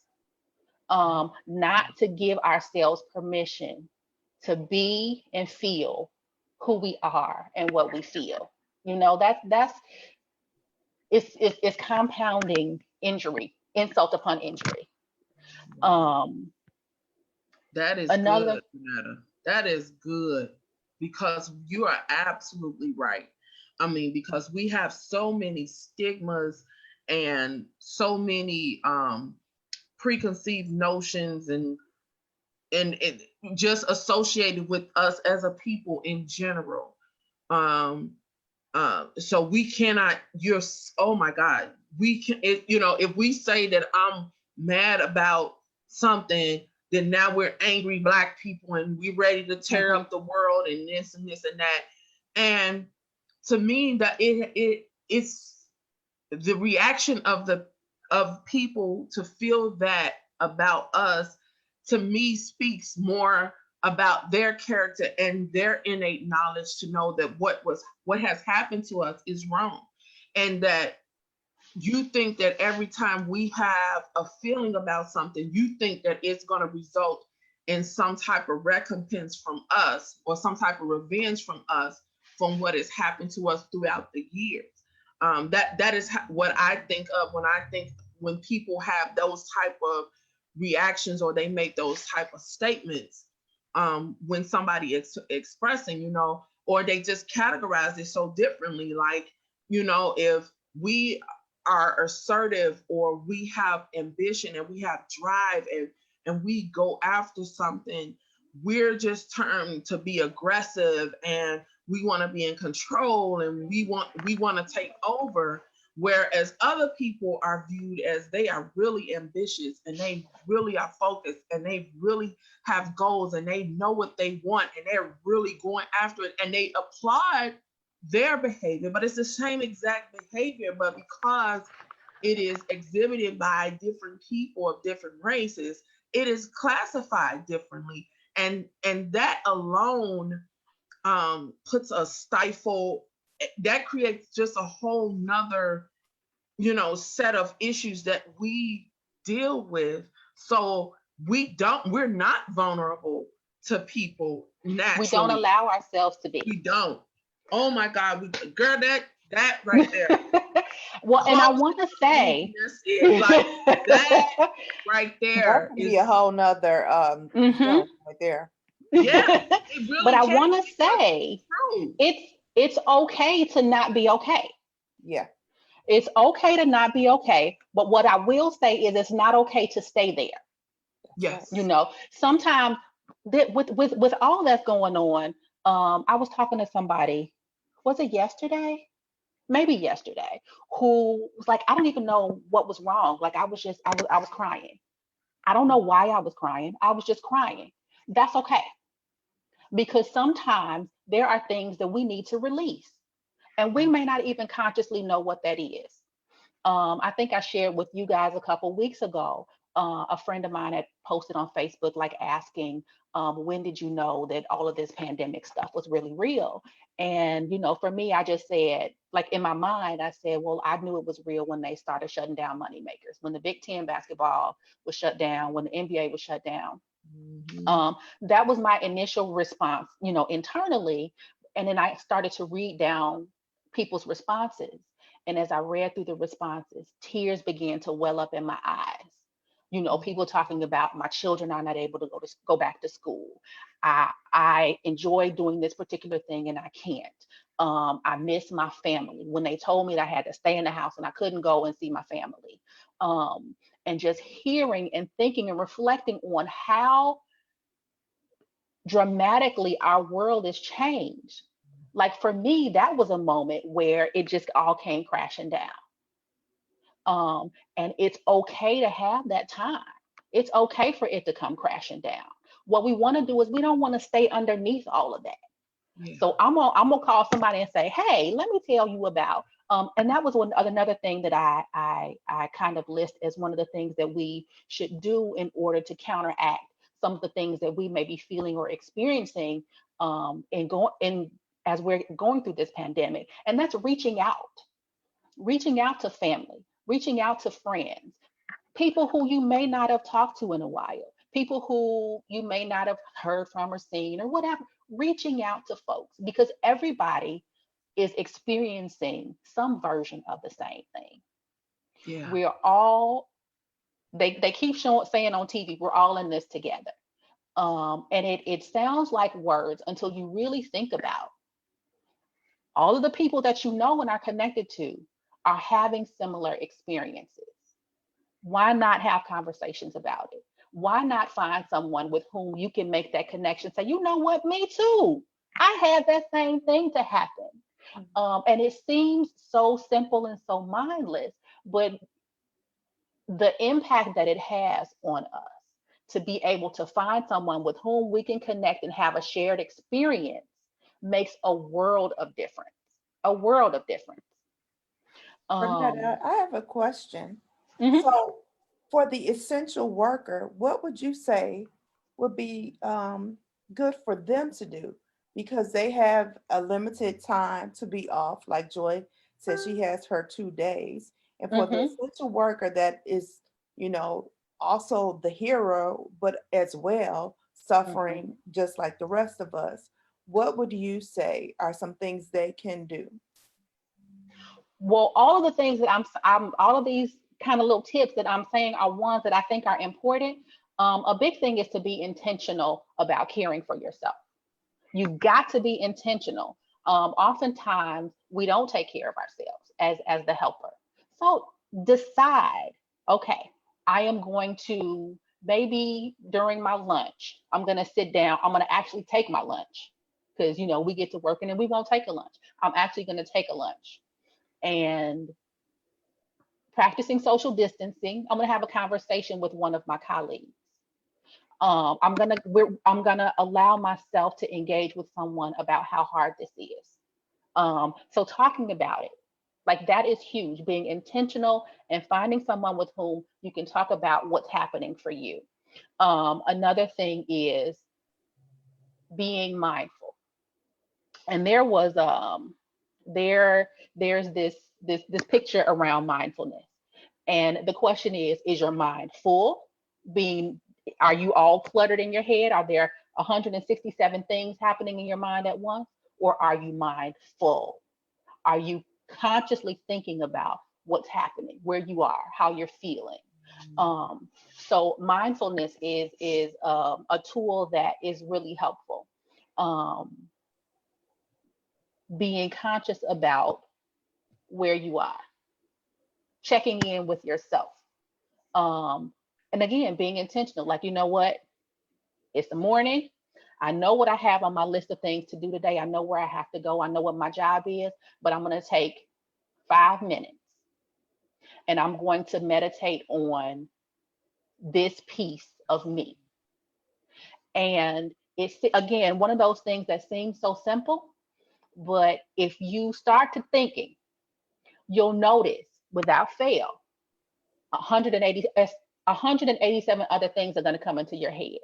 Not to give ourselves permission to be and feel who we are and what we feel. It's compounding injury, insult upon injury. That is good, Bernetta. That is good, because you are absolutely right. I mean, because we have so many stigmas and so many preconceived notions and just associated with us as a people in general. So we cannot, oh my God, we can, if we say that I'm mad about something, then now we're angry Black people and we're ready to tear up the world and this and this and that. And to me, that it's the reaction of people to feel that about us, to me, speaks more about their character and their innate knowledge to know that what has happened to us is wrong. And that you think that every time we have a feeling about something, you think that it's going to result in some type of recompense from us or some type of revenge from us from what has happened to us throughout the years. That is what I think of when people have those type of reactions or they make those type of statements when somebody is expressing, or they just categorize it so differently. Like, if we are assertive or we have ambition and we have drive and we go after something, we're just turned to be aggressive and we want to be in control and we want to take over. Whereas other people are viewed as they are really ambitious and they really are focused and they really have goals and they know what they want and they're really going after it and they applaud their behavior, but it's the same exact behavior, but because it is exhibited by different people of different races, it is classified differently. And that alone puts a stifle, that creates just a whole nother, set of issues that we deal with. So we're not vulnerable to people naturally. We don't allow ourselves to be. We don't. Oh my God, girl, that right there. Well, and I want to say, like that right there is be a whole nother right there. Yeah, it really but I want to say it's okay to not be okay. Yeah, it's okay to not be okay. But what I will say is, it's not okay to stay there. Yes, sometimes with all that's going on. I was talking to somebody. Was it yesterday? maybe yesterday, who was like, I don't even know what was wrong. Like I was crying. I don't know why I was crying. I was just crying. That's okay. Because sometimes there are things that we need to release, and we may not even consciously know what that is. I think I shared with you guys a couple weeks ago. A friend of mine had posted on Facebook, like asking, when did you know that all of this pandemic stuff was really real? And, for me, I just said, like in my mind, I said, well, I knew it was real when they started shutting down moneymakers, when the Big Ten basketball was shut down, when the NBA was shut down. That was my initial response, internally. And then I started to read down people's responses. And as I read through the responses, tears began to well up in my eyes. People talking about my children are not able to go back to school. I enjoy doing this particular thing and I can't. I miss my family. When they told me that I had to stay in the house and I couldn't go and see my family. And just hearing and thinking and reflecting on how dramatically our world has changed. Like for me, that was a moment where it just all came crashing down. And it's okay to have that time. It's okay for it to come crashing down. What we want to do is we don't want to stay underneath all of that. Yeah. So I'm gonna call somebody and say, hey, let me tell you about. And that was another thing that I kind of list as one of the things that we should do in order to counteract some of the things that we may be feeling or experiencing as we're going through this pandemic. And that's reaching out to family, reaching out to friends, people who you may not have talked to in a while, people who you may not have heard from or seen or whatever, reaching out to folks, because everybody is experiencing some version of the same thing. Yeah. We're all, they keep saying on TV, we're all in this together. And it sounds like words until you really think about all of the people that you know and are connected to are having similar experiences. Why not have conversations about it? Why not find someone with whom you can make that connection? Say, you know what, me too. I had that same thing to happen. And it seems so simple and so mindless, but the impact that it has on us to be able to find someone with whom we can connect and have a shared experience makes a world of difference. A world of difference. Bernetta, I have a question. Mm-hmm. So for the essential worker, what would you say would be good for them to do? Because they have a limited time to be off. Like Joy says, she has her 2 days. And for the essential worker that is, also the hero, but as well suffering just like the rest of us, what would you say are some things they can do? Well, all of the things that I'm all of these kind of little tips that I'm saying are ones that I think are important. A big thing is to be intentional about caring for yourself. You've got to be intentional. Oftentimes we don't take care of ourselves as the helper. So decide, okay, I am going to, maybe during my lunch, I'm going to sit down, I'm going to actually take my lunch because, we get to work and then we won't take a lunch. I'm actually going to take a lunch. And practicing social distancing, I'm going to have a conversation with one of my colleagues. I'm gonna allow myself to engage with someone about how hard this is. So talking about it, like that is huge. Being intentional and finding someone with whom you can talk about what's happening for you. Another thing is being mindful. And there was there's this picture around mindfulness. And the question is your mind full? Are you all cluttered in your head? Are there 167 things happening in your mind at once? Or are you mindful? Are you consciously thinking about what's happening, where you are, how you're feeling? So mindfulness is a tool that is really helpful. Being conscious about where you are, checking in with yourself. And again, being intentional, like, you know what? It's the morning. I know what I have on my list of things to do today. I know where I have to go. I know what my job is, but I'm going to take 5 minutes, and I'm going to meditate on this piece of me. And it's, again, one of those things that seems so simple, but if you start to thinking, you'll notice without fail 187 other things are going to come into your head.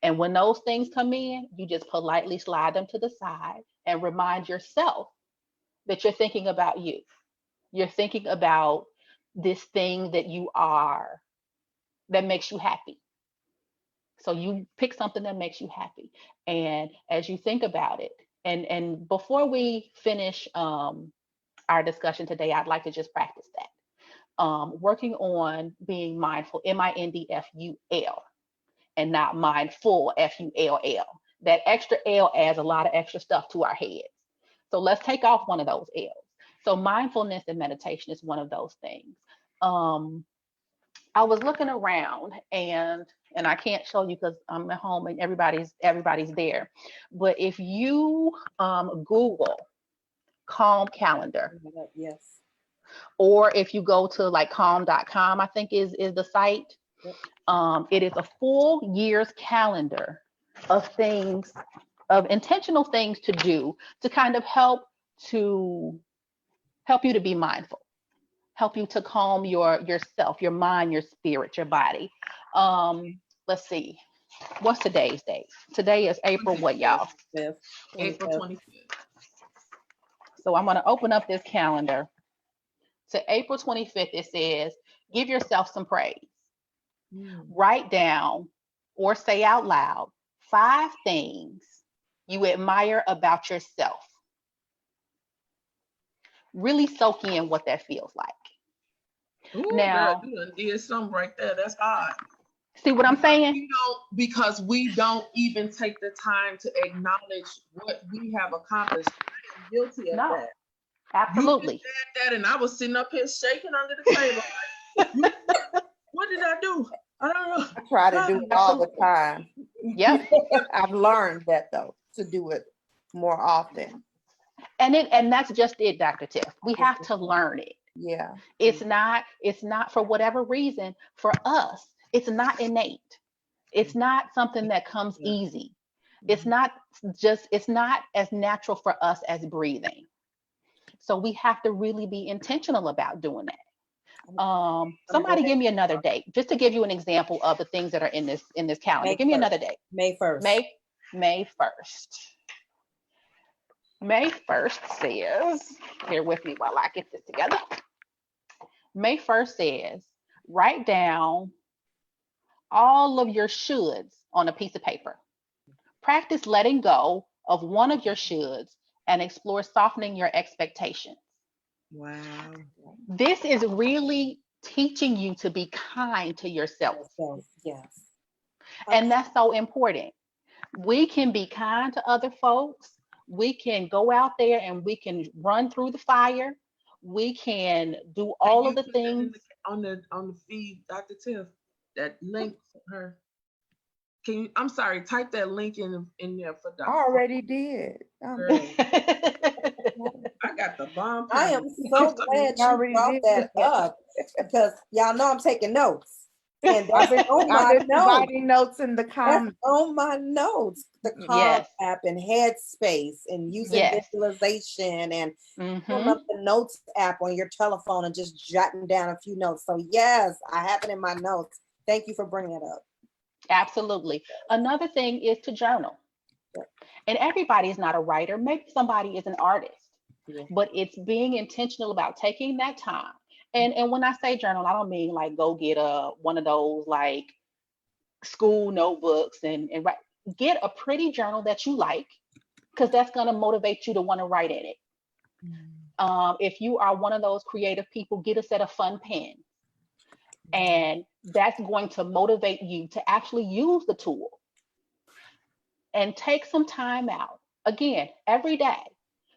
And when those things come in, you just politely slide them to the side and remind yourself that you're thinking about you. You're thinking about this thing that you are, that makes you happy. So you pick something that makes you happy. And as you think about it, and before we finish our discussion today, I'd like to just practice that. Working on being mindful, MINDFUL, and not mindful, FULL. That extra L adds a lot of extra stuff to our heads. So let's take off one of those L's. So mindfulness and meditation is one of those things. I was looking around, and I can't show you because I'm at home and everybody's there. But if you Google Calm Calendar, Yes. or if you go to like calm.com, I think is the site. Yep. It is a full year's calendar of things, of intentional things to do to kind of help you to be mindful, help you to calm yourself, your mind, your spirit, your body. Let's see, what's today's date? Today is April what, y'all? April 25th. So I'm going to open up this calendar. To April 25th, it says, give yourself some praise. Write down or say out loud 5 things you admire about yourself. Really soak in what that feels like. Ooh, Now, girl, you done did something right there. That's hard. See what I'm saying? Because we don't even take the time to acknowledge what we have accomplished. I am guilty of that. Absolutely. You just said that, and I was sitting up here shaking under the table. Like, what did I do? I don't know. I try to do it all the time. Yep. I've learned that though, to do it more often. And that's just it, Dr. Tiff. We have to learn it. Yeah. It's not for whatever reason for us. It's not innate. It's not something that comes easy. It's not as natural for us as breathing. So we have to really be intentional about doing that. Somebody give me another date, just to give you an example of the things that are in this calendar. Give me another date. May 1st. May 1st. May 1st says, bear with me while I get this together. May 1st says, write down all of your shoulds on a piece of paper. Practice letting go of one of your shoulds and explore softening your expectations. Wow. This is really teaching you to be kind to yourself. Yes. And that's so important. We can be kind to other folks. We can go out there and we can run through the fire. We can do all of the things. On the feed, Dr. Tiff, that link for her. Can you, I'm sorry, type that link in there for Dr. I already did. Girl, I got the bomb. I am so glad you brought that up because y'all know I'm taking notes. And that's on my notes. Writing notes in the comments. On my notes. The Calm app and Headspace and using visualization and pulling up the Notes app on your telephone and just jotting down a few notes. So yes, I have it in my notes. Thank you for bringing it up. Absolutely. Another thing is to journal. And everybody is not a writer. Maybe somebody is an artist. But it's being intentional about taking that time. And when I say journal, I don't mean like go get one of those like school notebooks and write. Get a pretty journal that you like, because that's going to motivate you to want to write in it. If you are one of those creative people, get a set of fun pens. And that's going to motivate you to actually use the tool. And take some time out. Again, every day.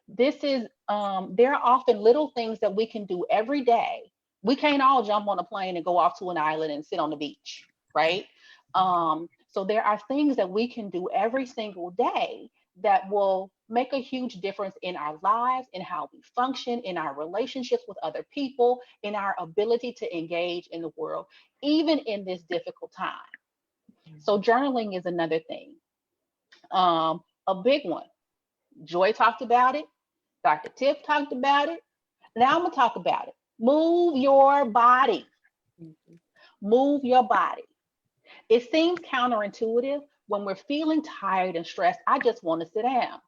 This is, there are often little things that we can do every day. We can't all jump on a plane and go off to an island and sit on the beach, right? So there are things that we can do every single day that will make a huge difference in our lives, in how we function, in our relationships with other people, in our ability to engage in the world, even in this difficult time. So journaling is another thing. A big one. Joy talked about it. Dr. Tiff talked about it. Now I'm gonna talk about it. Move your body. Move your body. It seems counterintuitive when we're feeling tired and stressed. I just want to sit down.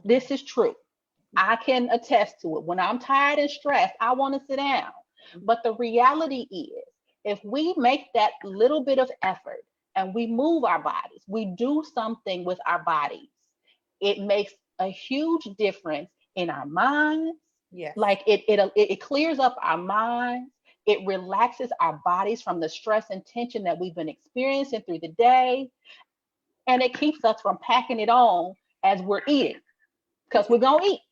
This is true. I can attest to it. When I'm tired and stressed, I want to sit down. But the reality is, if we make that little bit of effort and we move our bodies, we do something with our bodies, it makes a huge difference in our minds. Yes. Like it clears up our minds. It relaxes our bodies from the stress and tension that we've been experiencing through the day. And it keeps us from packing it on as we're eating, because we're going to eat.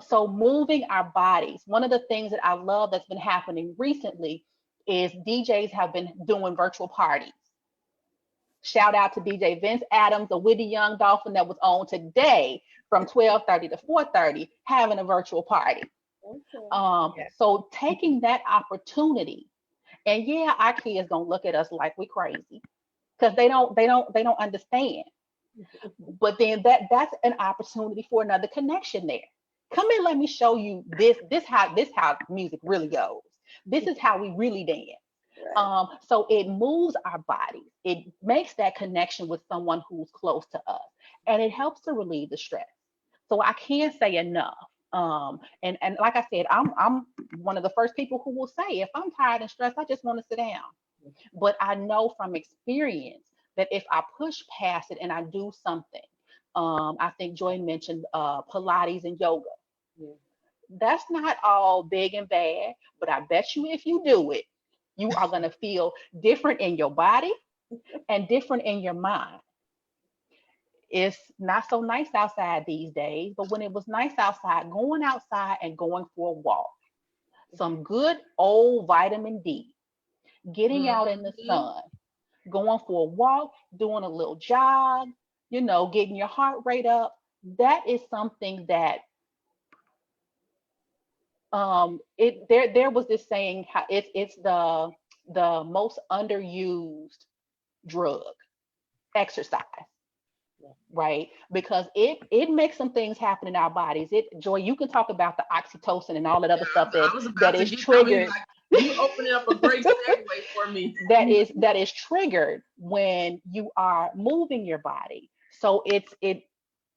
So moving our bodies. One of the things that I love that's been happening recently is DJs have been doing virtual parties. Shout out to DJ Vince Adams, the Witty Young Dolphin that was on today from 12:30 to 4:30, having a virtual party. So taking that opportunity, and yeah, our kids gonna look at us like we crazy because they don't understand. But then that's an opportunity for another connection there. Come in, let me show you this how music really goes. This is how we really dance. So it moves our bodies. It makes that connection with someone who's close to us, and it helps to relieve the stress. So I can't say enough. And like I said, I'm one of the first people who will say, if I'm tired and stressed, I just want to sit down. But I know from experience that if I push past it and I do something, I think Joy mentioned Pilates and yoga. That's not all big and bad, but I bet you if you do it, you are going to feel different in your body and different in your mind. It's not so nice outside these days, but when it was nice outside, going outside and going for a walk, some good old vitamin D, getting out in the sun, going for a walk, doing a little jog, getting your heart rate up. That is something that there was this saying, how it's the most underused drug, exercise, right? Because it makes some things happen in our bodies. Joy, you can talk about the oxytocin and all that other stuff that is triggered. You opening up a great segue for me. that is triggered when you are moving your body. So it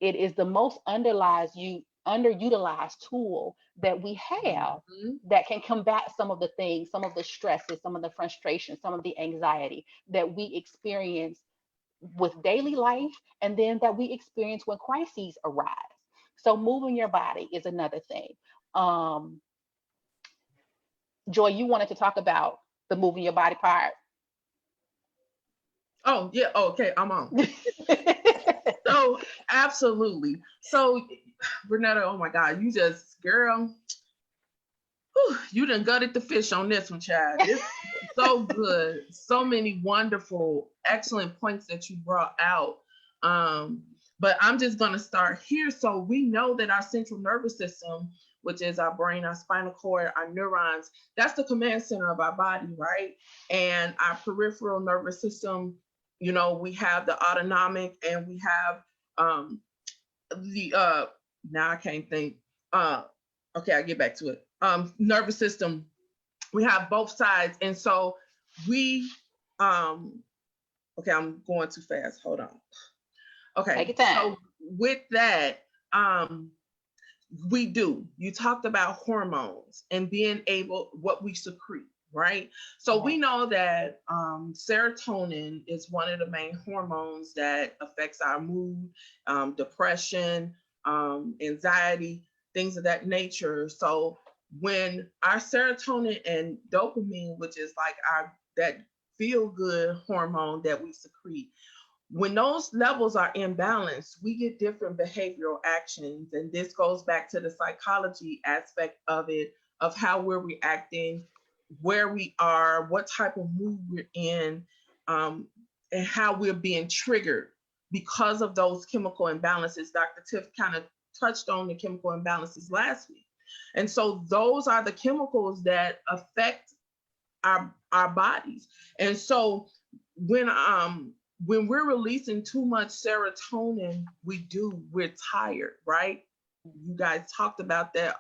is the most underutilized tool that we have that can combat some of the things, some of the stresses, some of the frustration, some of the anxiety that we experience with daily life, and then that we experience when crises arise. So moving your body is another thing. Joy, you wanted to talk about the moving your body part. Oh yeah, okay, I'm on. So absolutely. So Renetta, oh my God, you just, girl, you done gutted the fish on this one, child. This is so good. So many wonderful, excellent points that you brought out. But I'm just gonna start here. So we know that our central nervous system, which is our brain, our spinal cord, our neurons, that's the command center of our body, right? And our peripheral nervous system, we have the autonomic, and we have now I can't think. Okay, I'll get back to it. Nervous system. We have both sides, and so we okay, I'm going too fast. Hold on. Okay. Take your time. So with that, you talked about hormones and being able, what we secrete, right? So we know that serotonin is one of the main hormones that affects our mood, depression, anxiety, things of that nature. So when our serotonin and dopamine, which is like that feel good hormone that we secrete, when those levels are imbalanced, we get different behavioral actions. And this goes back to the psychology aspect of it, of how we're reacting, where we are, what type of mood we're in, and how we're being triggered because of those chemical imbalances. Dr. Tiff kind of touched on the chemical imbalances last week. And so those are the chemicals that affect our bodies. And so when we're releasing too much serotonin, we're tired, right? You guys talked about that.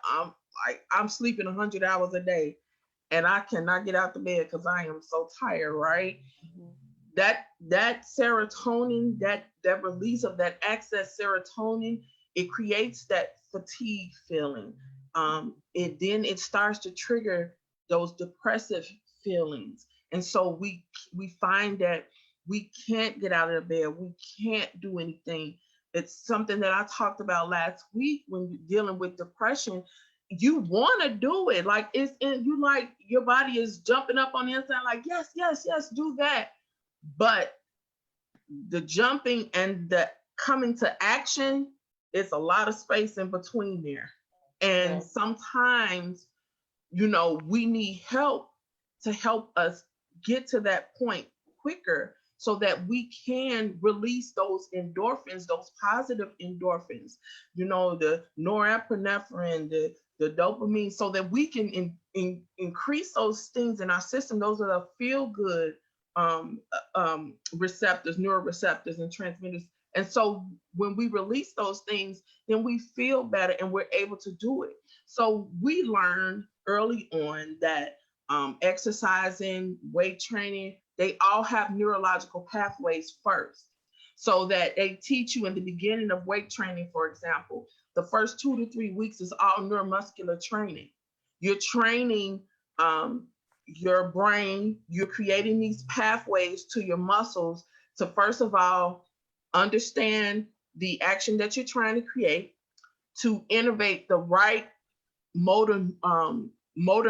I'm sleeping 100 hours a day and I cannot get out the bed because I am so tired, right? Mhm. That serotonin, that release of that excess serotonin, it creates that fatigue feeling. It starts to trigger those depressive feelings. And so we find that we can't get out of the bed, we can't do anything. It's something that I talked about last week when you're dealing with depression. You want to do it, like it's in you, like your body is jumping up on the inside, like yes, yes, yes, do that. But the jumping and the coming to action, it's a lot of space in between there. And Yes. sometimes, we need help to help us get to that point quicker so that we can release those endorphins, those positive endorphins, the norepinephrine, the dopamine, so that we can increase those things in our system. Those are the feel good receptors, neuroreceptors, and transmitters. And so when we release those things, then we feel better and we're able to do it. So we learned early on that exercising, weight training, they all have neurological pathways first. So that they teach you in the beginning of weight training, for example, the first 2 to 3 weeks is all neuromuscular training. You're training your brain, you're creating these pathways to your muscles to, first of all, understand the action that you're trying to create, to innovate the right motor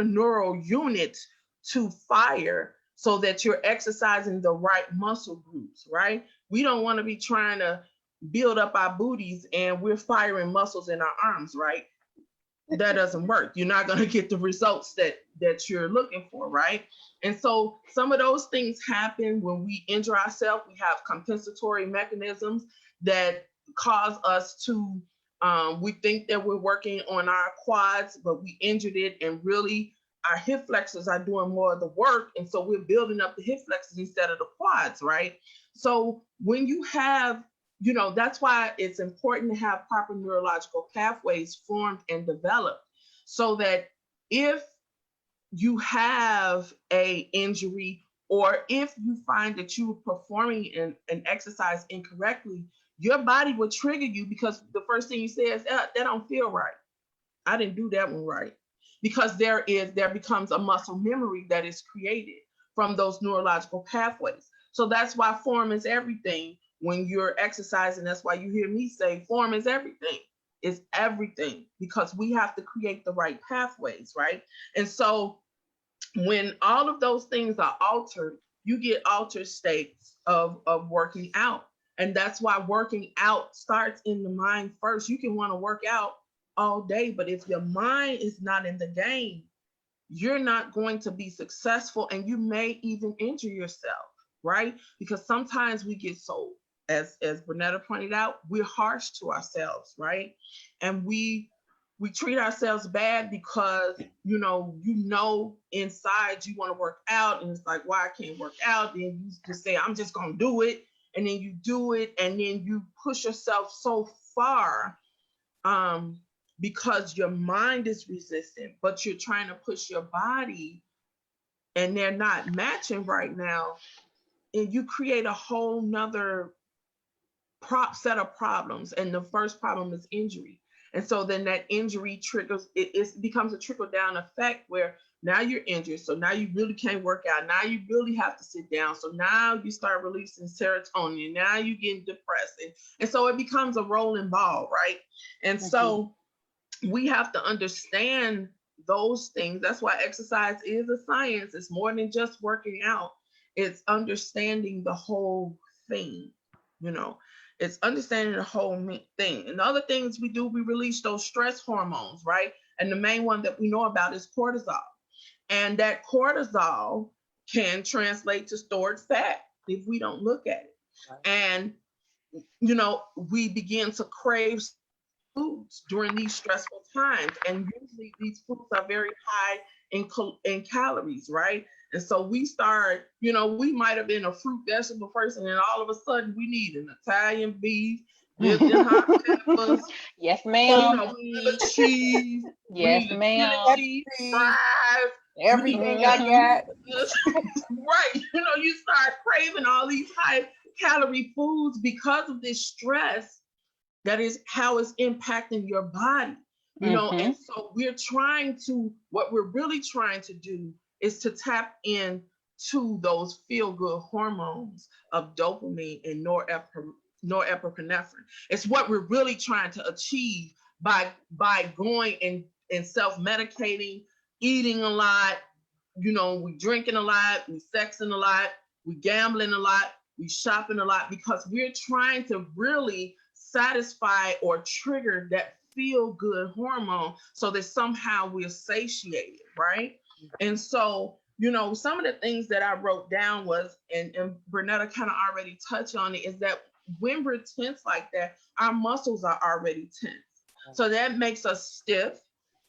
neural units to fire so that you're exercising the right muscle groups, right? We don't want to be trying to build up our booties and we're firing muscles in our arms, right? That doesn't work. You're not going to get the results that you're looking for, right? And so some of those things happen when we injure ourselves. We have compensatory mechanisms that cause us to, we think that we're working on our quads, but we injured it, and really our hip flexors are doing more of the work. And so we're building up the hip flexors instead of the quads, right? So when you have, that's why it's important to have proper neurological pathways formed and developed, so that if you have an injury, or if you find that you are performing an exercise incorrectly, your body will trigger you, because the first thing you say is, that don't feel right. I didn't do that one right. Because there becomes a muscle memory that is created from those neurological pathways. So that's why form is everything when you're exercising. That's why you hear me say form is everything. It's everything, because we have to create the right pathways, right? And so when all of those things are altered, you get altered states of working out. And that's why working out starts in the mind first. You can want to work out all day, but if your mind is not in the game, you're not going to be successful, and you may even injure yourself, right? Because sometimes we get so, as Bernetta pointed out, we're harsh to ourselves, right? And we treat ourselves bad because you know inside you want to work out, and it's like, why I can't work out? Then you just say, I'm just gonna do it, and then you do it, and then you push yourself so far because your mind is resistant, but you're trying to push your body and they're not matching right now. And you create a whole nother set of problems. And the first problem is injury. And so then that injury triggers, it becomes a trickle down effect where now you're injured. So now you really can't work out. Now you really have to sit down. So now you start releasing serotonin. Now you're getting depressed. And so it becomes a rolling ball, right? And so we have to understand those things. That's why exercise is a science. It's more than just working out. It's understanding the whole thing, It's understanding the whole thing. And the other things we do, we release those stress hormones, right? And the main one that we know about is cortisol. And that cortisol can translate to stored fat if we don't look at it. Right. And we begin to crave foods during these stressful times. And usually these foods are very high in calories, right? And so we start, we might have been a fruit vegetable person, and all of a sudden we need an Italian beef, dipped in hot peppers, Yes, ma'am. Feta cheese. We Yes, need the chili ma'am. cheese fries. Everything I Yeah. got. Right. You start craving all these high calorie foods because of this stress that is how it's impacting your body. And so what we're really trying to do is to tap in to those feel-good hormones of dopamine and norepinephrine. It's what we're really trying to achieve by going and self-medicating, eating a lot, we drinking a lot, we sexing a lot, we gambling a lot, we shopping a lot, because we're trying to really satisfy or trigger that feel-good hormone so that somehow we're satiated, right? And so, some of the things that I wrote down was, and Bernetta kind of already touched on it, is that when we're tense like that, our muscles are already tense. So that makes us stiff.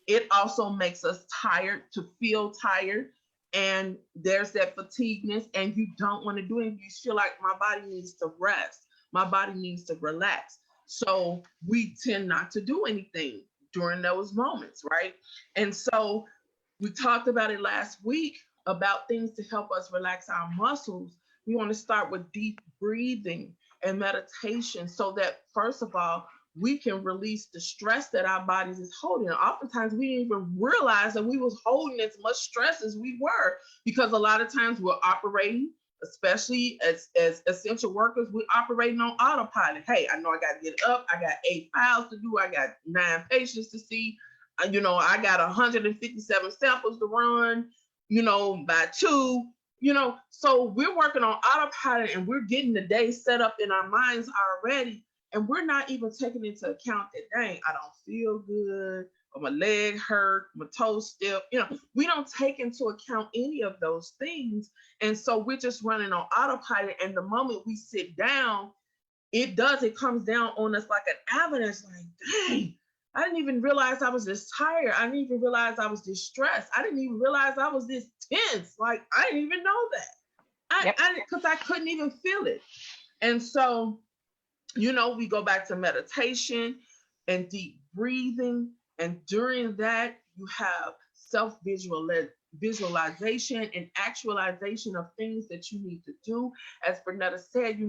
It also makes us tired, to feel tired. And there's that fatigueness, and you don't want to do it. You feel like my body needs to rest. My body needs to relax. So we tend not to do anything during those moments, right? And so we talked about it last week about things to help us relax our muscles. We want to start with deep breathing and meditation, so that, first of all, we can release the stress that our bodies is holding. And oftentimes we didn't even realize that we was holding as much stress as we were, because a lot of times we're operating, especially as essential workers, we're operating on autopilot. Hey, I know I got to get up. I got 8 files to do. I got 9 patients to see. I got 157 samples to run, by 2. So we're working on autopilot, and we're getting the day set up in our minds already. And we're not even taking into account that, dang, I don't feel good, or my leg hurt, my toes stiff. We don't take into account any of those things. And so we're just running on autopilot. And the moment we sit down, it comes down on us like an avalanche, like, dang, I didn't even realize I was this tired. I didn't even realize I was this stressed. I didn't even realize I was this tense. Like, I didn't even know that. Because I couldn't even feel it. And so, we go back to meditation and deep breathing. And during that, you have visualization and actualization of things that you need to do. As Bernetta said,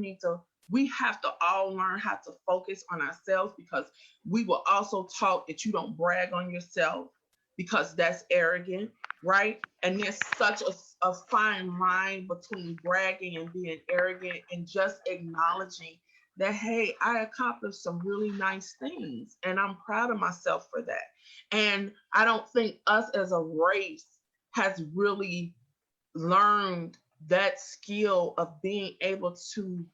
we have to all learn how to focus on ourselves, because we were also taught that you don't brag on yourself, because that's arrogant, right? And there's such a fine line between bragging and being arrogant, and just acknowledging that, hey, I accomplished some really nice things, and I'm proud of myself for that. And I don't think us as a race has really learned that skill of being able to,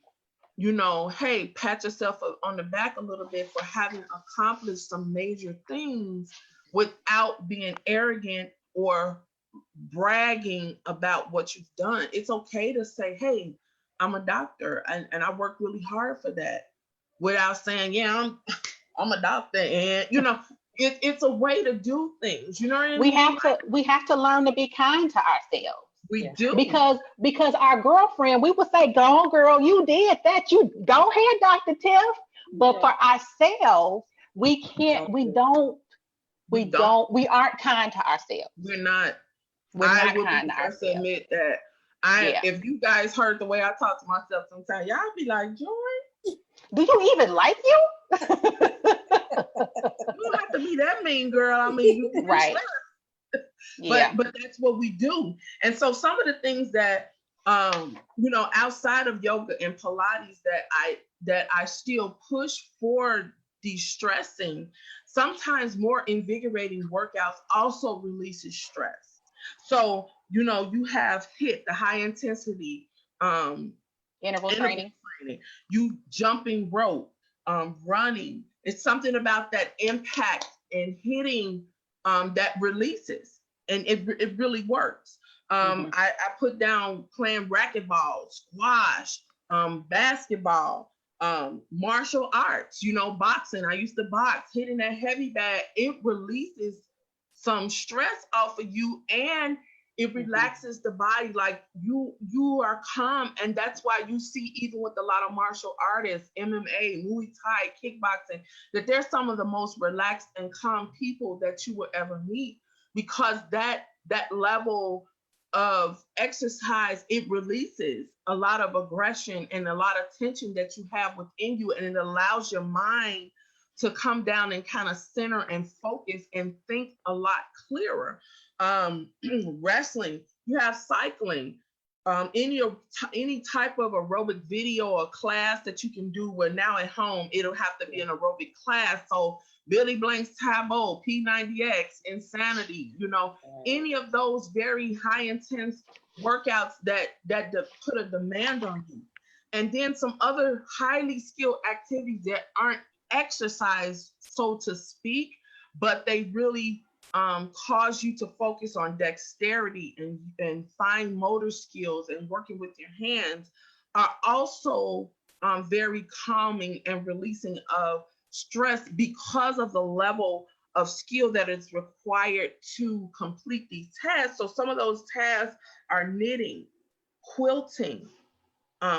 hey, pat yourself on the back a little bit for having accomplished some major things without being arrogant or bragging about what you've done. It's okay to say, hey, I'm a doctor, and I worked really hard for that, without saying, yeah, I'm a doctor. And, it's a way to do things. You know what I mean? We have to learn to be kind to ourselves. We do. Because our girlfriend, we would say, go on, girl, you did that. You go ahead, Dr. Tiff. But for ourselves, we can't, we aren't kind to ourselves. We're not. I would be first to admit that if you guys heard the way I talk to myself sometimes, y'all be like, Joy, do you even like you? You don't have to be that mean, girl. I mean, you can right. But that's what we do. And so some of the things that outside of yoga and Pilates that I still push for de-stressing, sometimes more invigorating workouts also releases stress. So, you have HIIT, the high intensity interval training. You jumping rope, running. It's something about that impact and hitting that releases, and it really works. I put down playing racquetball, squash, basketball, Martial arts, boxing. I used to box, hitting that heavy bag. It releases some stress off of you, and it relaxes the body. Like you are calm, and that's why you see, even with a lot of martial artists, MMA, Muay Thai, kickboxing, that they're some of the most relaxed and calm people that you will ever meet, because that level of exercise, it releases a lot of aggression and a lot of tension that you have within you, and it allows your mind to come down and kind of center and focus and think a lot clearer. Wrestling, you have cycling, any type of aerobic video or class that you can do. Where now at home it'll have to be an aerobic class. So Billy Blank's Tableau, P90X, Insanity, any of those very high intense workouts that put a demand on you. And then some other highly skilled activities that aren't exercise, so to speak, but they really cause you to focus on dexterity and fine motor skills and working with your hands, are also very calming and releasing of stress, because of the level of skill that is required to complete these tasks. So some of those tasks are knitting, quilting,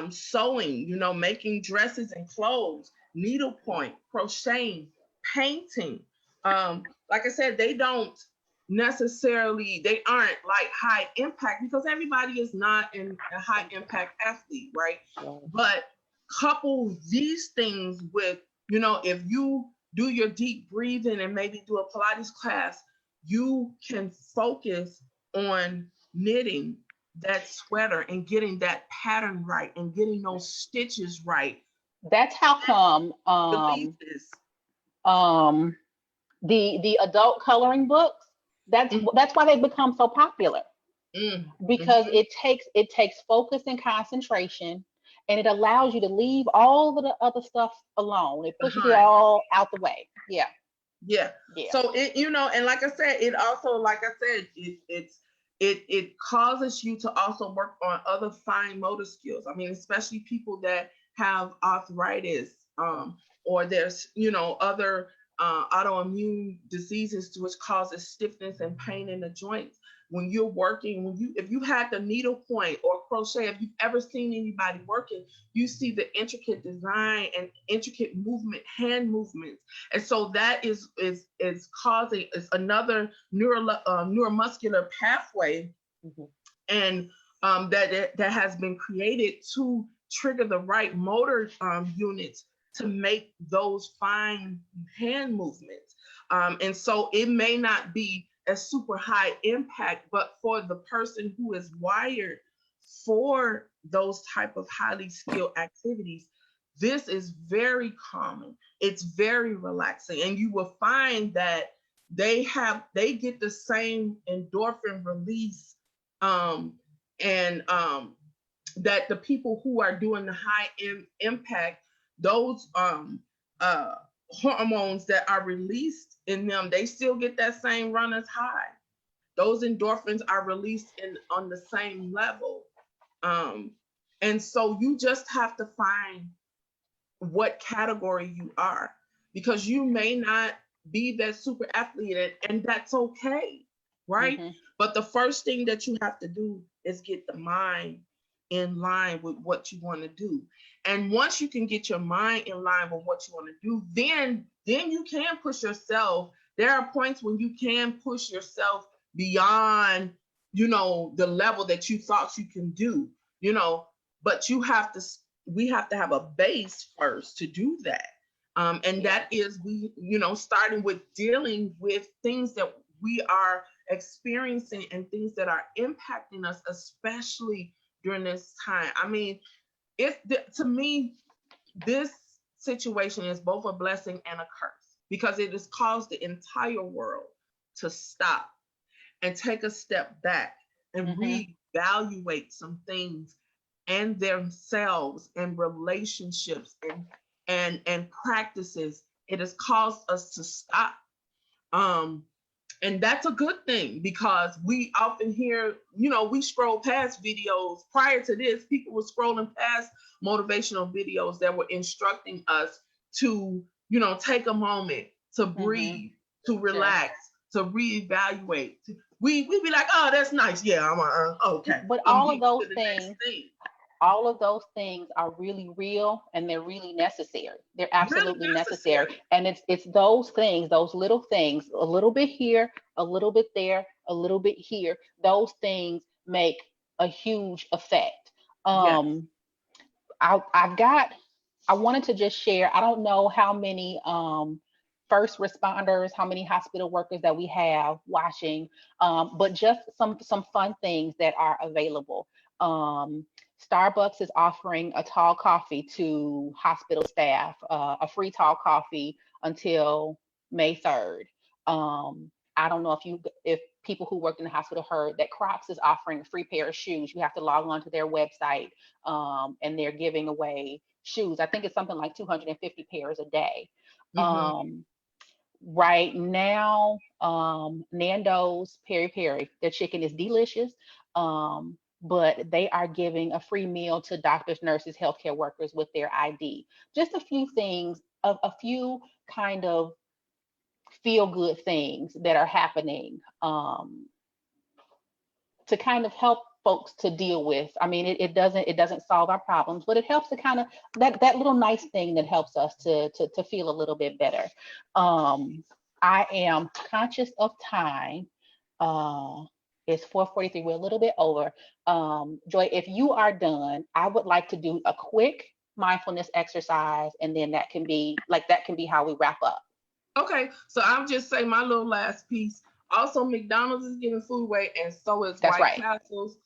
sewing, making dresses and clothes, needlepoint, crocheting, painting. Like I said, they aren't like high impact, because everybody is not a high impact athlete, right? But couple these things with, if you do your deep breathing and maybe do a Pilates class, you can focus on knitting that sweater and getting that pattern right and getting those stitches right. That's how come the adult coloring books, that's why they become so popular. Because it takes focus and concentration, and it allows you to leave all of the other stuff alone. It pushes it all out the way. Yeah. So and like I said, it also, it causes you to also work on other fine motor skills. I mean, especially people that have arthritis, or there's other autoimmune diseases, which causes stiffness and pain in the joints. When you're working, if you had the needlepoint or crochet, if you've ever seen anybody working, you see the intricate design and intricate hand movements. And so that is causing another neuromuscular pathway, and that has been created to trigger the right motor units to make those fine hand movements. And so it may not be a super high impact, but for the person who is wired for those type of highly skilled activities, this is very calming. It's very relaxing. And you will find that they get the same endorphin release, that the people who are doing the high impact, those hormones that are released in them, they still get that same runner's high. Those endorphins are released on the same level. And so you just have to find what category you are, because you may not be that super athlete, and that's okay, right? But the first thing that you have to do is get the mind in line with what you want to do. And once you can get your mind in line with what you want to do, then you can push yourself. There are points when you can push yourself beyond, the level that you thought you can do, but we have to have a base first to do that. And that is, starting with dealing with things that we are experiencing and things that are impacting us, especially during this time. I mean, to me, this situation is both a blessing and a curse, because it has caused the entire world to stop and take a step back and reevaluate some things and themselves and relationships and practices. It has caused us to stop And that's a good thing, because we often hear, we scroll past videos. Prior to this, people were scrolling past motivational videos that were instructing us to, take a moment to breathe, to relax, to reevaluate. We'd be like, oh, that's nice. Yeah, I'm okay. But I'm all of getting to those the things, next thing. all of those things are really real, and they're really necessary. They're absolutely Really necessary. And it's those things, those little things, a little bit here, a little bit there, a little bit here. Those things make a huge effect. Yes. I wanted to just share, I don't know how many first responders, how many hospital workers that we have watching, but just some fun things that are available. Starbucks is offering a tall coffee to hospital staff, a free tall coffee until May 3rd. I don't know if people who work in the hospital heard that Crocs is offering a free pair of shoes. You have to log on to their website, and they're giving away shoes. I think it's something like 250 pairs a day. Right now, Nando's Peri Peri, their chicken is delicious, but they are giving a free meal to doctors, nurses, healthcare workers with their ID. Just a few things, a few kind of feel good things that are happening to kind of help folks to deal with. I mean, it doesn't solve our problems, but it helps to kind of that little nice thing that helps us to feel a little bit better. I am conscious of time. It's 4:43. We're a little bit over. Joy, if you are done, I would like to do a quick mindfulness exercise, and then that can be how we wrap up. Okay, so I'll just say my little last piece. Also, McDonald's is giving food away, and so is That's White right. Castles.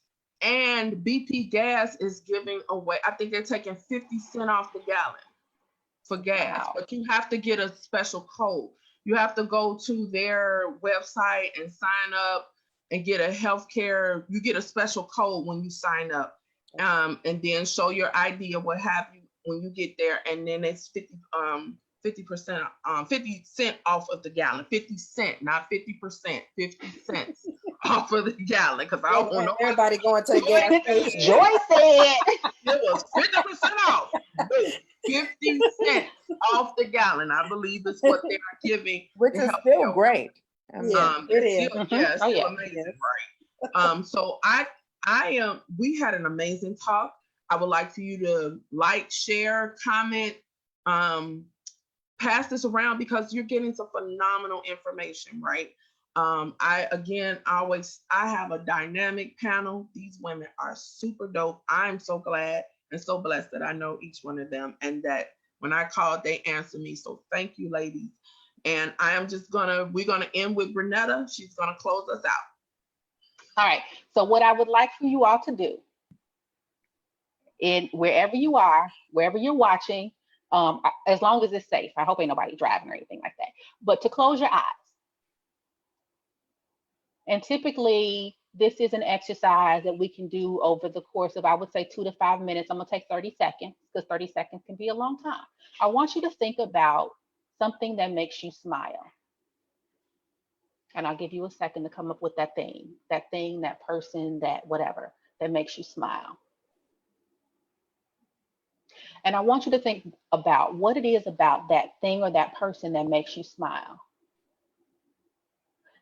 And BP Gas is giving away, I think they're taking 50 cents off the gallon for gas. Wow. But you have to get a special code. You have to go to their website and sign up and get a healthcare. You get a special code when you sign up, and then show your ID or what have you when you get there. And then it's 50%, 50 cent off of the gallon. 50 cent, not 50%, 50 cents off of the gallon. Because I don't know. Everybody going to the gas station. Joy said it was 50% off. 50 cents off the gallon, I believe is what they are giving. Which is still great. Yeah, it is. Still amazing, right? So we had an amazing talk. I would like for you to like, share, comment, pass this around, because you're getting some phenomenal information, right? I have a dynamic panel. These women are super dope. I'm so glad and so blessed that I know each one of them, and that when I called, they answered me. So thank you, ladies. And we're gonna end with Bernetta. She's gonna close us out. All right. So what I would like for you all to do, wherever you are, wherever you're watching, as long as it's safe. I hope ain't nobody driving or anything like that. But to close your eyes. And typically, this is an exercise that we can do over the course of, I would say, 2 to 5 minutes. I'm going to take 30 seconds, because 30 seconds can be a long time. I want you to think about something that makes you smile. And I'll give you a second to come up with that thing, that person, that whatever, that makes you smile. And I want you to think about what it is about that thing or that person that makes you smile.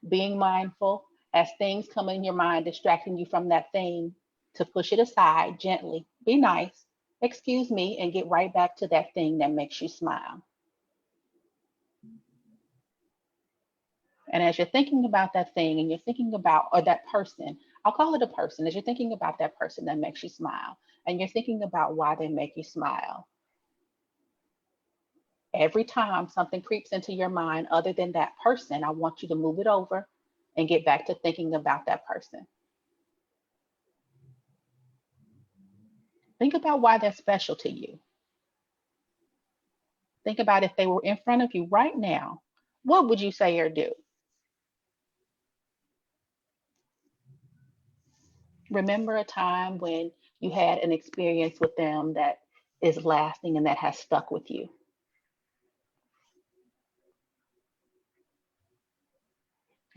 Being mindful as things come in your mind, distracting you from that thing, to push it aside gently. Be nice, excuse me, and get right back to that thing that makes you smile. And as you're thinking about that thing, and you're thinking about, or that person, I'll call it a person, as you're thinking about that person that makes you smile, and you're thinking about why they make you smile. Every time something creeps into your mind other than that person, I want you to move it over and get back to thinking about that person. Think about why they're special to you. Think about if they were in front of you right now, what would you say or do? Remember a time when you had an experience with them that is lasting and that has stuck with you.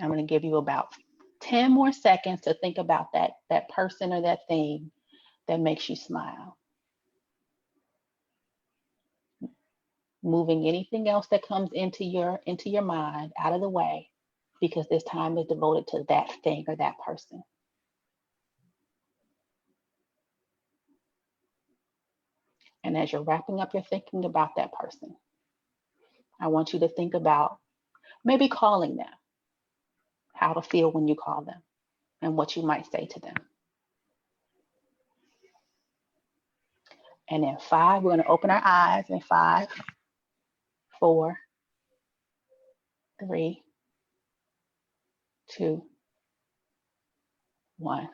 I'm going to give you about 10 more seconds to think about that person or that thing that makes you smile. Moving anything else that comes into your mind out of the way, because this time is devoted to that thing or that person. And as you're wrapping up your thinking about that person, I want you to think about maybe calling them, how to feel when you call them, and what you might say to them. And in 5, we're going to open our eyes in 5, 4, 3, 2, 1.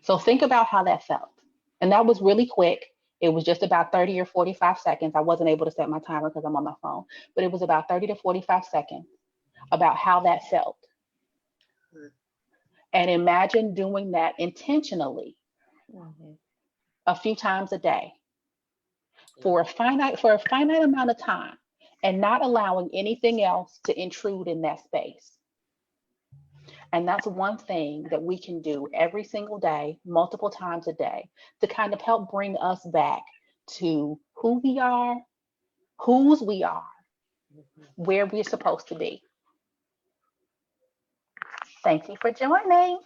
So think about how that felt. And that was really quick. It was just about 30 or 45 seconds. I wasn't able to set my timer because I'm on my phone, but it was about 30 to 45 seconds about how that felt. And imagine doing that intentionally a few times a day for a finite amount of time, and not allowing anything else to intrude in that space. And that's one thing that we can do every single day, multiple times a day, to kind of help bring us back to who we are, whose we are, where we're supposed to be. Thank you for joining.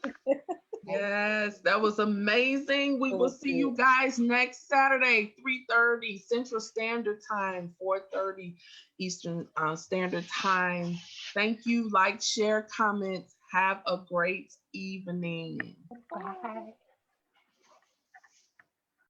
Yes, that was amazing. We will see you guys next Saturday, 3:30 Central Standard Time, 4:30 Eastern Standard Time. Thank you. Like, share, comment. Have a great evening. Bye.